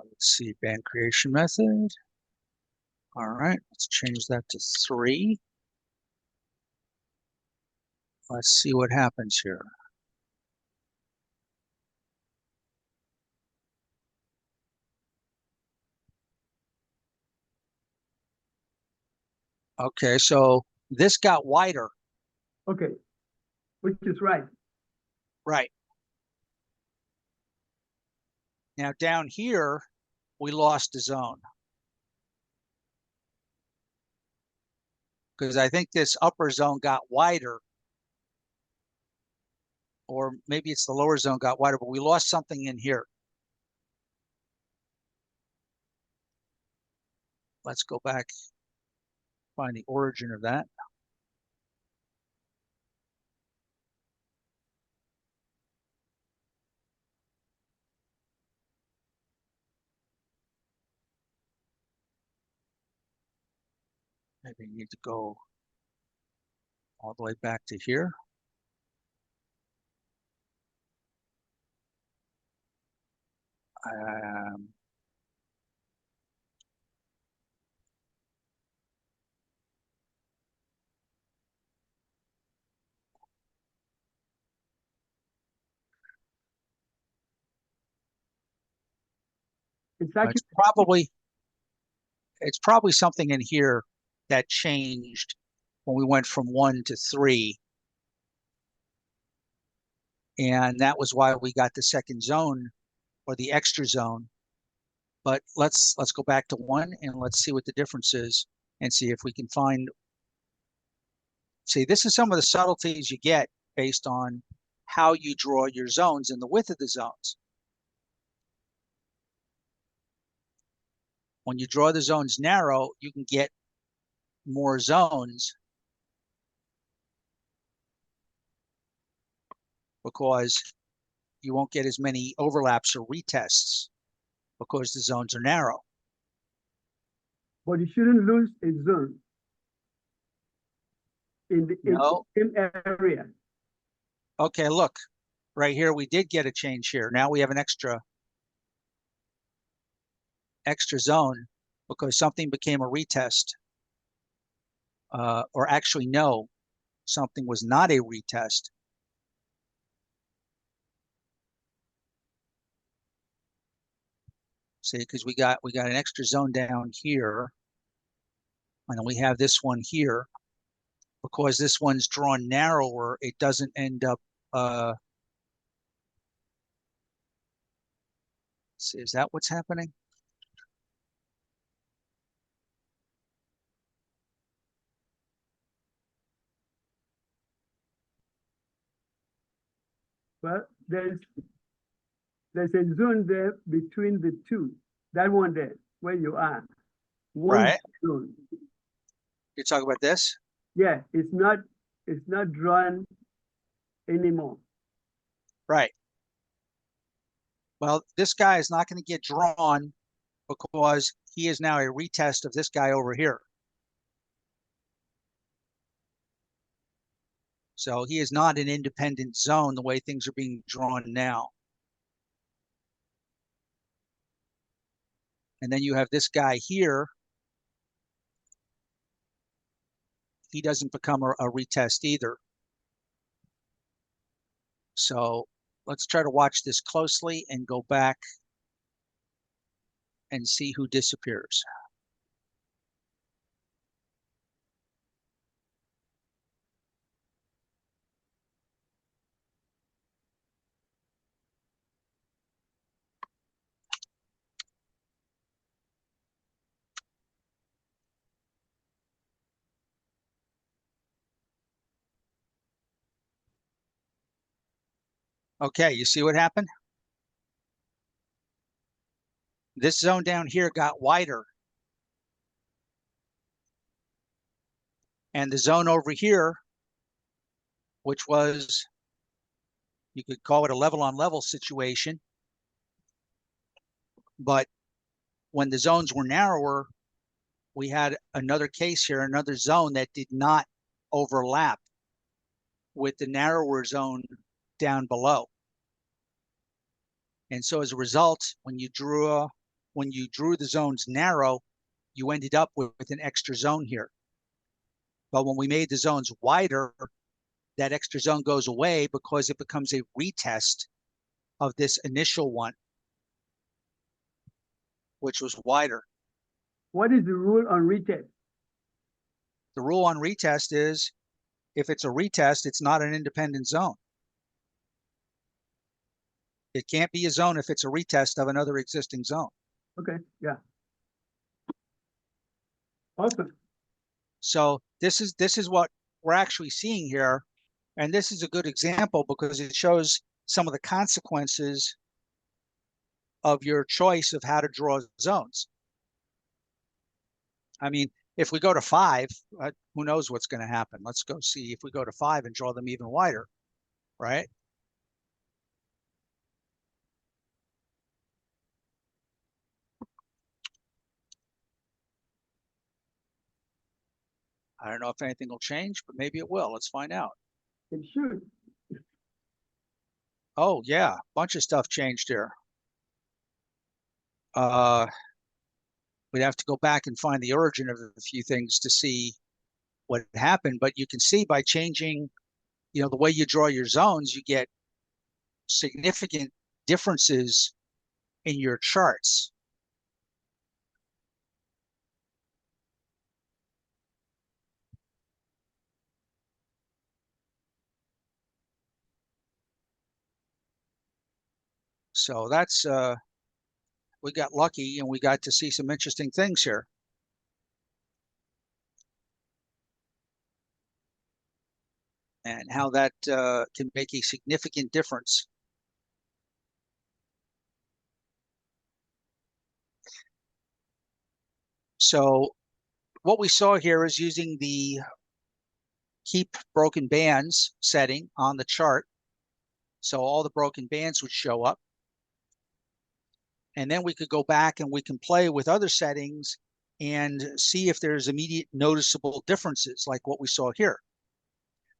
Let's see, band creation method. All right, let's change that to 3. Let's see what happens here. Okay, so this got wider. Okay, which is right. Right. Now down here, we lost a zone. Because I think this upper zone got wider. Or maybe it's the lower zone got wider, but we lost something in here. Let's go back, find the origin of that. Maybe you need to go all the way back to here. Um, It's actually it's probably something in here that changed when we went from 1 to 3. And that was why we got the second zone or the extra zone. But let's go back to 1 and let's see what the difference is and see if we can find. See, this is some of the subtleties you get based on how you draw your zones and the width of the zones. When you draw the zones narrow, you can get more zones because you won't get as many overlaps or retests because the zones are narrow. but you shouldn't lose a zone in the No. same area. Okay, look, right here, we did get a change here. Now we have an extra zone because something became a retest. Or actually, no, something was not a retest. See, because we got an extra zone down here, and then we have this one here. Because this one's drawn narrower, it doesn't end up. See, is that what's happening? Well, there's a zone there between the two. That one there, where you are. One Right. zone. You're talking about this? Yeah, it's not drawn anymore. Right. Well, this guy is not going to get drawn because he is now a retest of this guy over here. So he is not an independent zone the way things are being drawn now. And then you have this guy here. He doesn't become a retest either. So let's try to watch this closely and go back and see who disappears. Okay, you see what happened? This zone down here got wider. And the zone over here, which was, you could call it a level on level situation. But when the zones were narrower, we had another case here, another zone that did not overlap with the narrower zone down below. And so as a result, when you draw when you drew the zones narrow, you ended up with an extra zone here. But when we made the zones wider, that extra zone goes away because it becomes a retest of this initial one, which was wider. What is the rule on retest? The rule on retest is if it's a retest, it's not an independent zone. It can't be a zone if it's a retest of another existing zone. Okay, yeah. Awesome. So this is what we're actually seeing here. And this is a good example because it shows some of the consequences of your choice of how to draw zones. I mean, if we go to 5, who knows what's going to happen? Let's go see if we go to 5 and draw them even wider, right? I don't know if anything will change, but maybe it will. Let's find out. It should. Oh, yeah, a bunch of stuff changed here. We'd have to go back and find the origin of a few things to see what happened, but you can see by changing, the way you draw your zones, you get significant differences in your charts. So that's, we got lucky and we got to see some interesting things here. And how that can make a significant difference. So what we saw here is using the keep broken bands setting on the chart. So all the broken bands would show up. And then we could go back and we can play with other settings and see if there's immediate noticeable differences like what we saw here.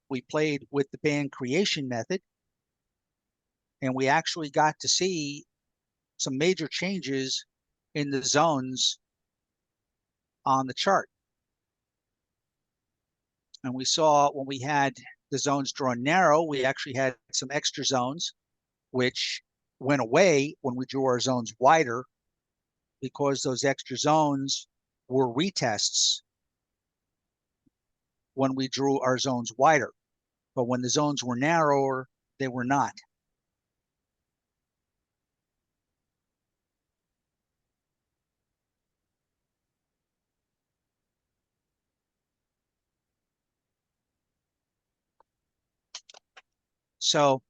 We played with the band creation method and we actually got to see some major changes in the zones on the chart. And we saw when we had the zones drawn narrow, we actually had some extra zones, which went away when we drew our zones wider because those extra zones were retests when we drew our zones wider. But when the zones were narrower, they were not. So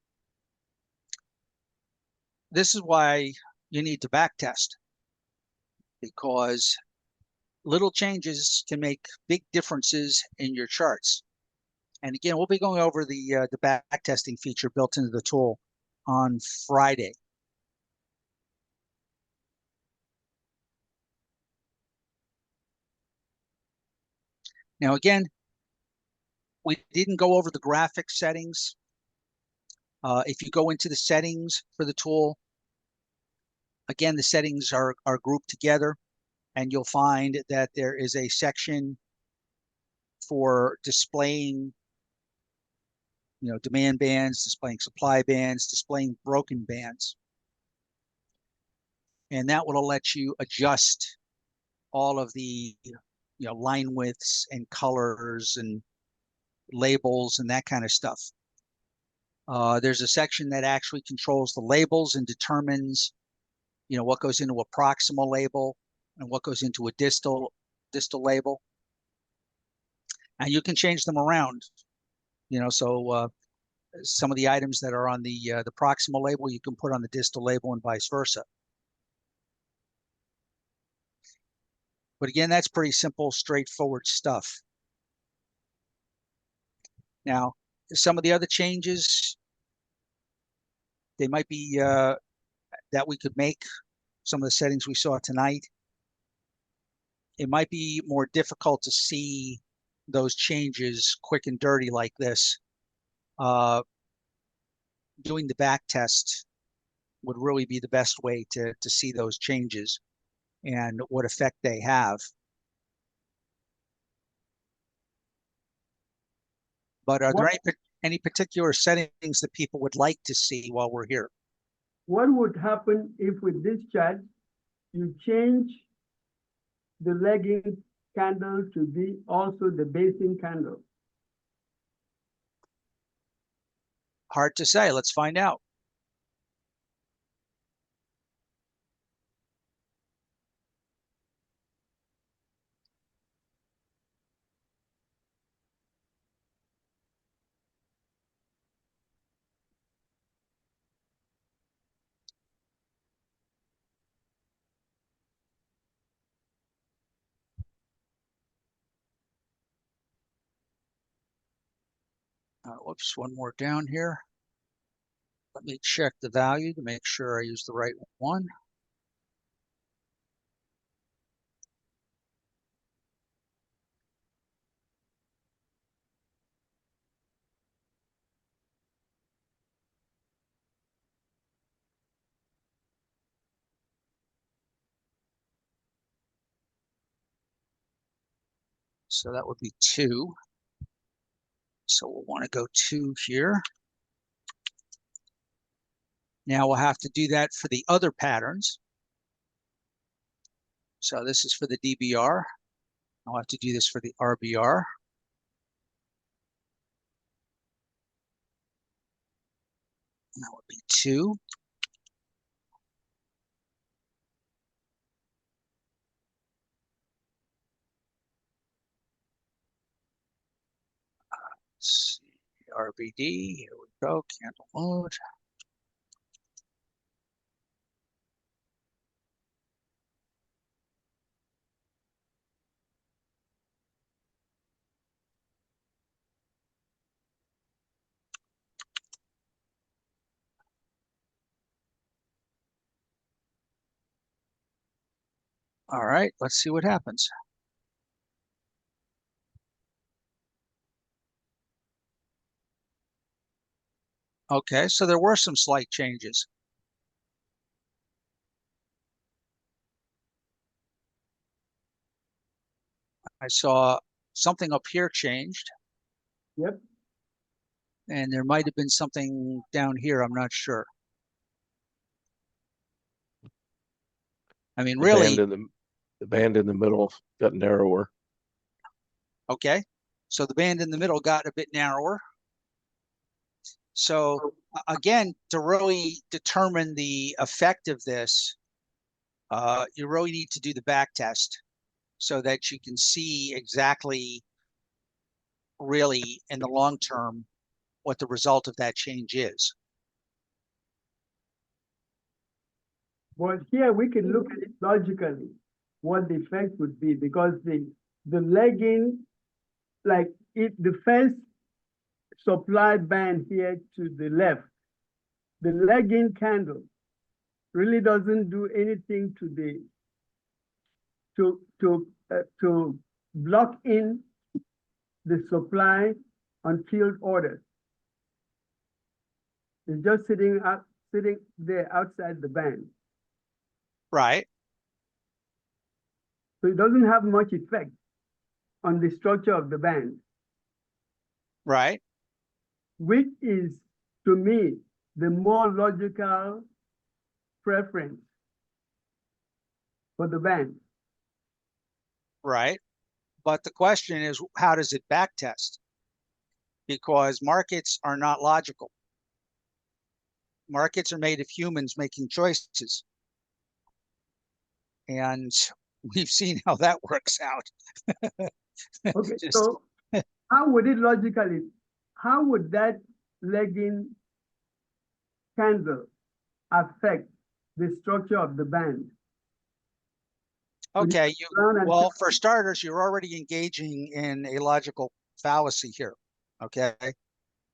this is why you need to back test, because little changes can make big differences in your charts. And again, we'll be going over the back testing feature built into the tool on Friday. Now, again, we didn't go over the graphic settings. If you go into the settings for the tool, again, the settings are grouped together, and you'll find that there is a section for displaying, demand bands, displaying supply bands, displaying broken bands. And that will let you adjust all of the, line widths and colors and labels and that kind of stuff. There's a section that actually controls the labels and determines, what goes into a proximal label and what goes into a distal label. And you can change them around, so some of the items that are on the proximal label, you can put on the distal label and vice versa. But again, that's pretty simple, straightforward stuff. Now, some of the other changes, they might be that we could make, some of the settings we saw tonight. It might be more difficult to see those changes quick and dirty like this. Doing the back test would really be the best way to see those changes. and what effect they have. But are there any particular settings that people would like to see while we're here? What would happen if with this chart, you change the lagging candle to be also the basing candle? Hard to say. Let's find out. Whoops, one more down here. Let me check the value to make sure I use the right one. So that would be 2. So we'll want to go 2 here. Now we'll have to do that for the other patterns. So this is for the DBR. I'll have to do this for the RBR. That would be 2. Let's see, RBD, here we go, candle mode. All right, let's see what happens. Okay, so there were some slight changes. I saw something up here changed. Yep. And there might have been something down here, I'm not sure. I mean, really. The band in the middle got narrower. Okay, so the band in the middle got a bit narrower. So again, to really determine the effect of this, you really need to do the back test so that you can see exactly, really, in the long term, what the result of that change is. But here we can look at it logically, what the effect would be, because the lagging, like the first supply band here to the left, the lagging candle really doesn't do anything to block in the supply on field orders. It's just sitting there outside the band. Right. So it doesn't have much effect on the structure of the band. Right. Which is, to me, the more logical preference for the band. Right. But the question is, how does it backtest? Because markets are not logical. Markets are made of humans making choices. And we've seen how that works out. Okay, so how would that lagging candle affect the structure of the band? Okay, well, for starters, you're already engaging in a logical fallacy here. Okay,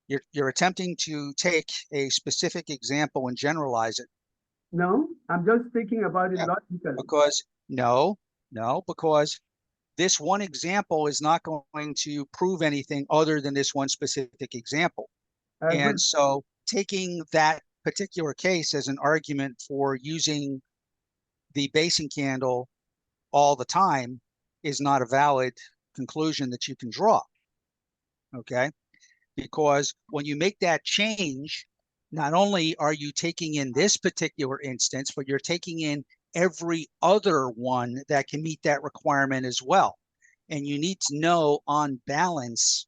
you're attempting to take a specific example and generalize it. No, I'm just thinking about it logically. Because because this one example is not going to prove anything other than this one specific example. And so taking that particular case as an argument for using the basing candle all the time is not a valid conclusion that you can draw. Okay. Because when you make that change, not only are you taking in this particular instance, but you're taking in every other one that can meet that requirement as well. And you need to know on balance,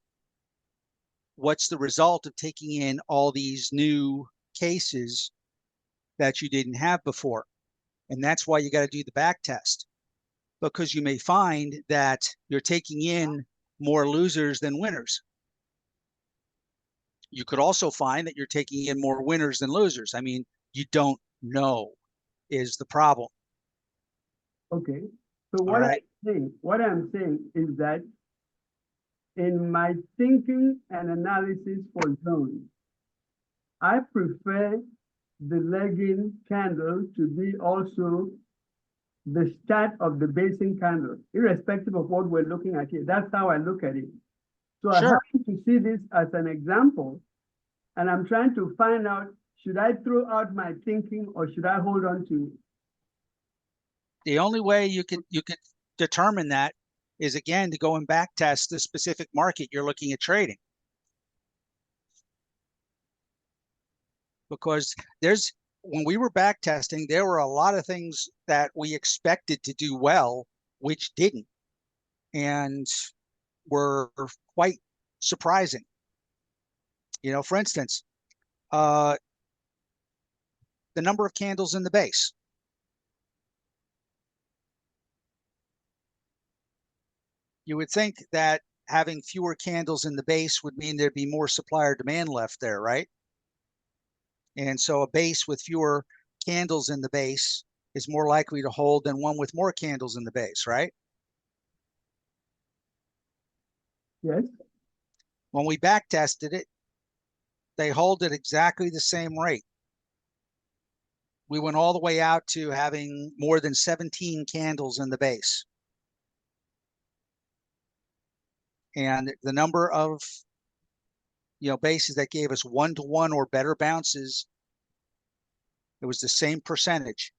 what's the result of taking in all these new cases that you didn't have before. And that's why you got to do the back test, because you may find that you're taking in more losers than winners. You could also find that you're taking in more winners than losers. I mean, you don't know is the problem. Okay. So All right. what I'm saying is that in my thinking and analysis for zones, I prefer the lagging candle to be also the start of the basing candle, irrespective of what we're looking at here. That's how I look at it. So I Sure. happen to see this as an example, and I'm trying to find out, should I throw out my thinking or should I hold on to it? The only way you could determine that is, again, to go and back test the specific market you're looking at trading. Because when we were back testing, there were a lot of things that we expected to do well, which didn't, and were quite surprising. You know, for instance, the number of candles in the base. You would think that having fewer candles in the base would mean there'd be more supply or demand left there, right? And so a base with fewer candles in the base is more likely to hold than one with more candles in the base, right? Yes. When we back tested it, they hold at exactly the same rate. We went all the way out to having more than 17 candles in the base. And the number of, bases that gave us 1-to-1 or better bounces, it was the same percentage.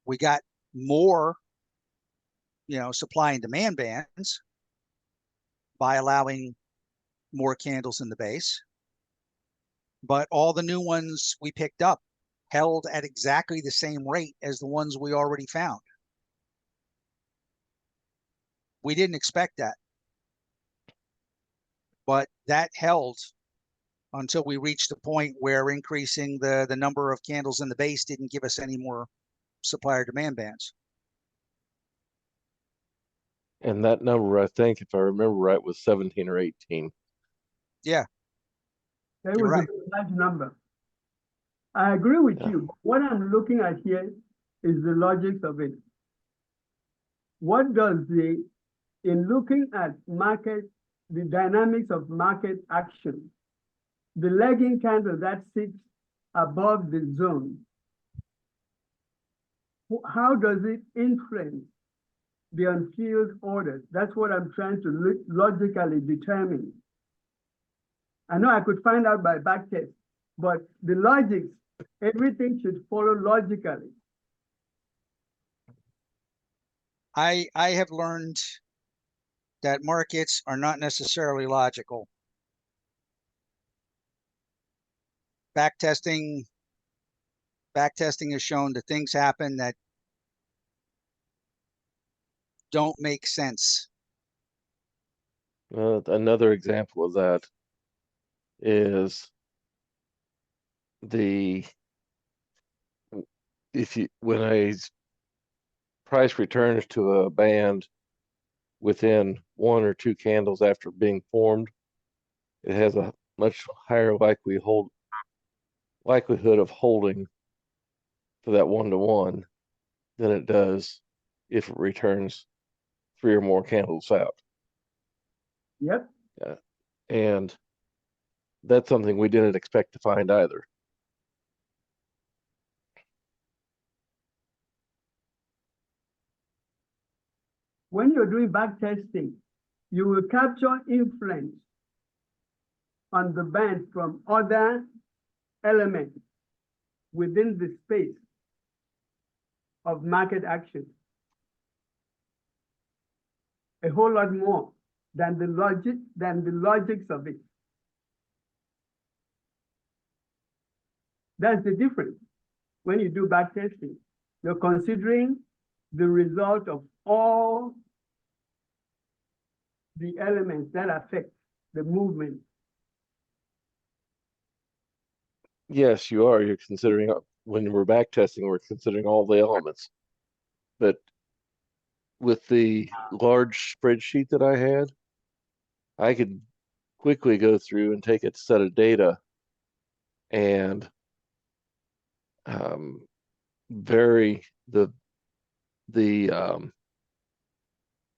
We got more, supply and demand bands by allowing more candles in the base. But all the new ones we picked up held at exactly the same rate as the ones we already found. We didn't expect that, but that held until we reached a point where increasing the number of candles in the base didn't give us any more supply or demand bands. And that number, I think, if I remember right, was 17 or 18. Yeah. That You're was right. a large number. I agree with Yeah. you. What I'm looking at here is the logic of it. What does in looking at the dynamics of market action, the lagging candle that sits above the zone, how does it influence the unfilled orders? That's what I'm trying to logically determine. I know I could find out by backtest, but the logics, everything should follow logically. I have learned that markets are not necessarily logical. Backtesting has shown that things happen that don't make sense. Another example of that is when a price returns to a band within 1 or 2 candles after being formed, it has a much higher likelihood of holding to that 1-to-1 than it does if it returns 3 or more candles out. Yep. And that's something we didn't expect to find either. When you're doing back testing, you will capture influence on the band from other elements within the space. of market action. A whole lot more than the logics of it. That's the difference. When you do back testing, you're considering the result of all the elements that affect the movement. Yes, you are. You're considering, when we're back testing, we're considering all the elements. But with the large spreadsheet that I had, I could quickly go through and take a set of data and vary the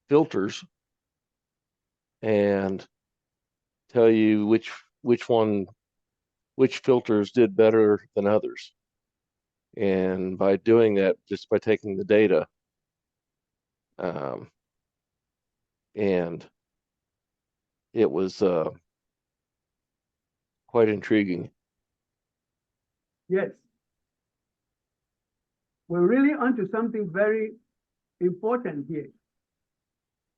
filters and tell you which filters did better than others. And by doing that, just by taking the data, and it was quite intriguing. Yes. We're really onto something very important here.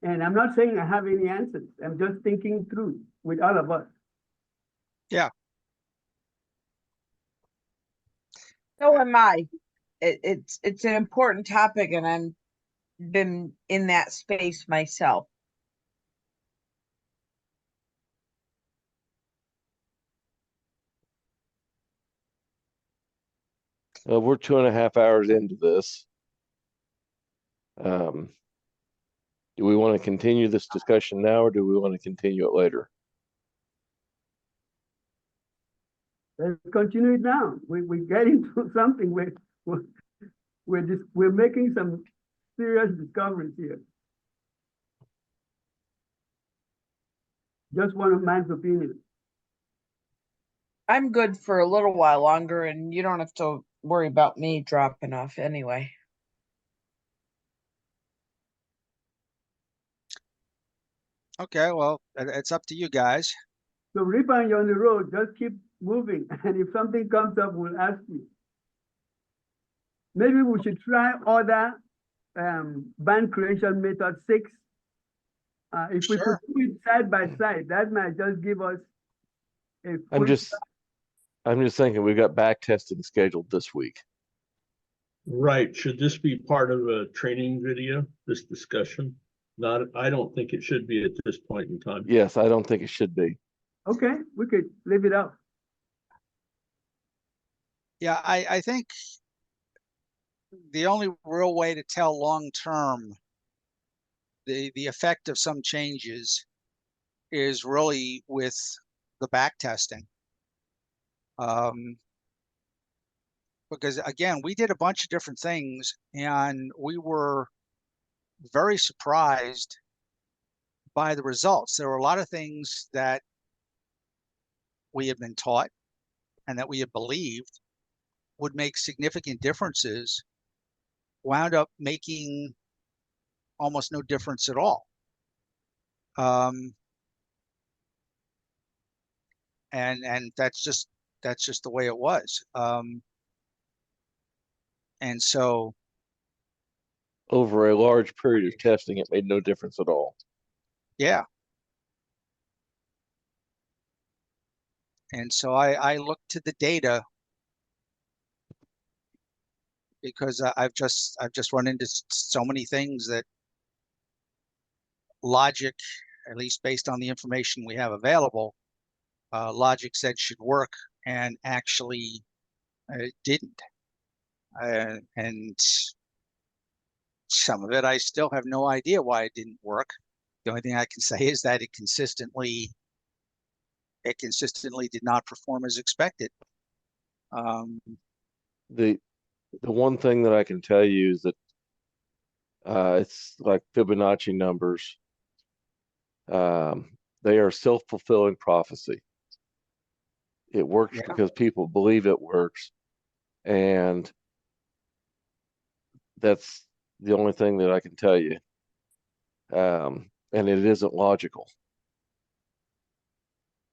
And I'm not saying I have any answers. I'm just thinking through with all of us. Yeah. So am I. It's an important topic, and I'm been in that space myself. We're 2.5 hours into this. Do we want to continue this discussion now, or do we want to continue it later? Let's continue it now. We're getting to something. We're making some serious discoveries here. Just one of man's opinion. I'm good for a little while longer, and you don't have to worry about me dropping off anyway. Okay, well, it's up to you guys. So Ripan, you're on the road, just keep moving. And if something comes up, we'll ask you. Maybe we should try other band creation method 6. If we could Sure. do it side by side, that might just give us a I'm just thinking we've got back testing scheduled this week. Right. Should this be part of a training video, this discussion? Not, I don't think it should be at this point in time. Yes, I don't think it should be. Okay, we could leave it up. Yeah, I think the only real way to tell long term the effect of some changes is really with the back testing. Because again, we did a bunch of different things, and we were very surprised by the results. There were a lot of things that we had been taught and that we had believed would make significant differences, wound up making almost no difference at all. And that's just the way it was. And so Over a large period of testing, it made no difference at all. yeah. And so I looked to the data because I've just run into so many things that logic, at least based on the information we have available, logic said should work, and actually it didn't. And some of it, I still have no idea why it didn't work. The only thing I can say is that it consistently did not perform as expected. The one thing that I can tell you is that it's like Fibonacci numbers. They are self-fulfilling prophecy. It works because people believe it works, and that's the only thing that I can tell you. And it isn't logical.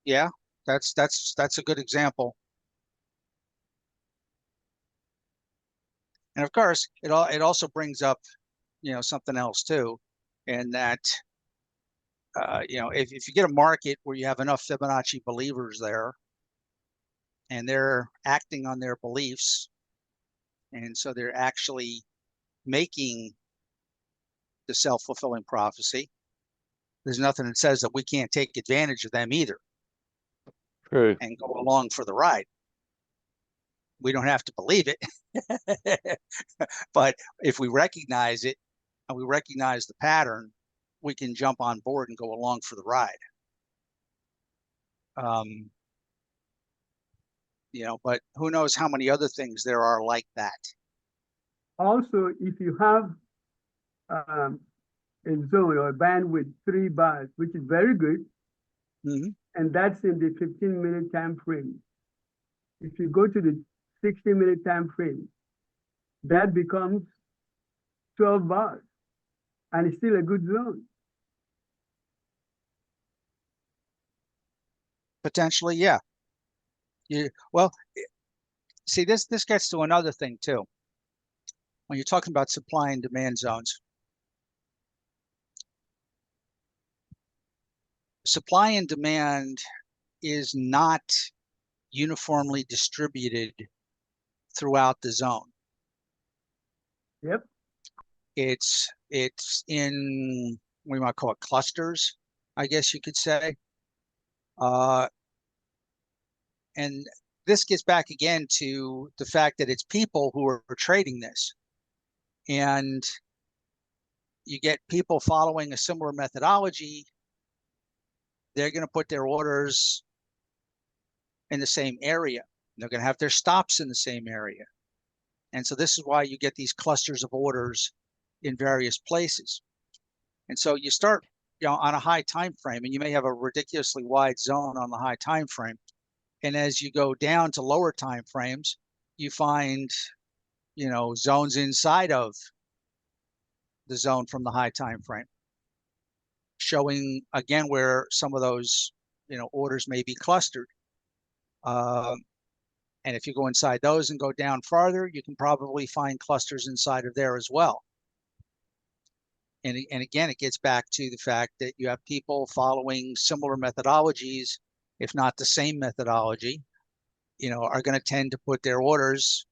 Yeah, that's a good example. And of course, it also brings up, something else too, and that, if you get a market where you have enough Fibonacci believers there, and they're acting on their beliefs, and so they're actually making the self-fulfilling prophecy, there's nothing that says that we can't take advantage of them either True. and go along for the ride. We don't have to believe it, but if we recognize it and we recognize the pattern, we can jump on board and go along for the ride. But who knows how many other things there are like that. Also, if you have a zone or a band with 3 bars, which is very good, and that's in the 15-minute time frame. If you go to the 60-minute time frame, that becomes 12 bars, and it's still a good zone. Potentially, yeah. See, this gets to another thing too. When you're talking about supply and demand zones, supply and demand is not uniformly distributed throughout the zone. Yep. It's in, what you might call it, clusters, I guess you could say. And this gets back again to the fact that it's people who are trading this. And you get people following a similar methodology. They're going to put their orders in the same area. They're going to have their stops in the same area. And so this is why you get these clusters of orders in various places. And so you start, on a high time frame, and you may have a ridiculously wide zone on the high time frame. And as you go down to lower time frames, you find, zones inside of the zone from the high time frame, showing again where some of those, orders may be clustered. And if you go inside those and go down farther, you can probably find clusters inside of there as well. And again, it gets back to the fact that you have people following similar methodologies, if not the same methodology, are going to tend to put their orders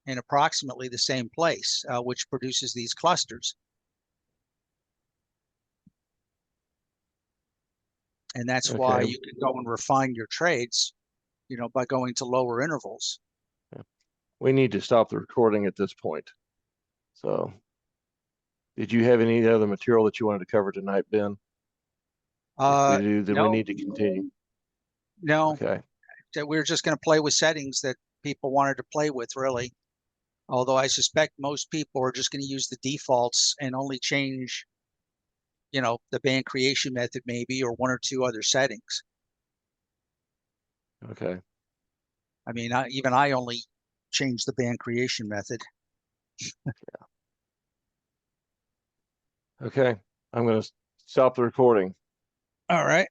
in approximately the same place, which produces these clusters. And that's why you can go and refine your trades, by going to lower intervals. We need to stop the recording at this point. So, did you have any other material that you wanted to cover tonight, Ben? If we do, then no. we need to continue. No. Okay. We're just going to play with settings that people wanted to play with, really. Although I suspect most people are just going to use the defaults and only change, the band creation method maybe, or 1 or 2 other settings. Okay. I mean, I only changed the band creation method. Yeah. Okay. I'm going to stop the recording. All right.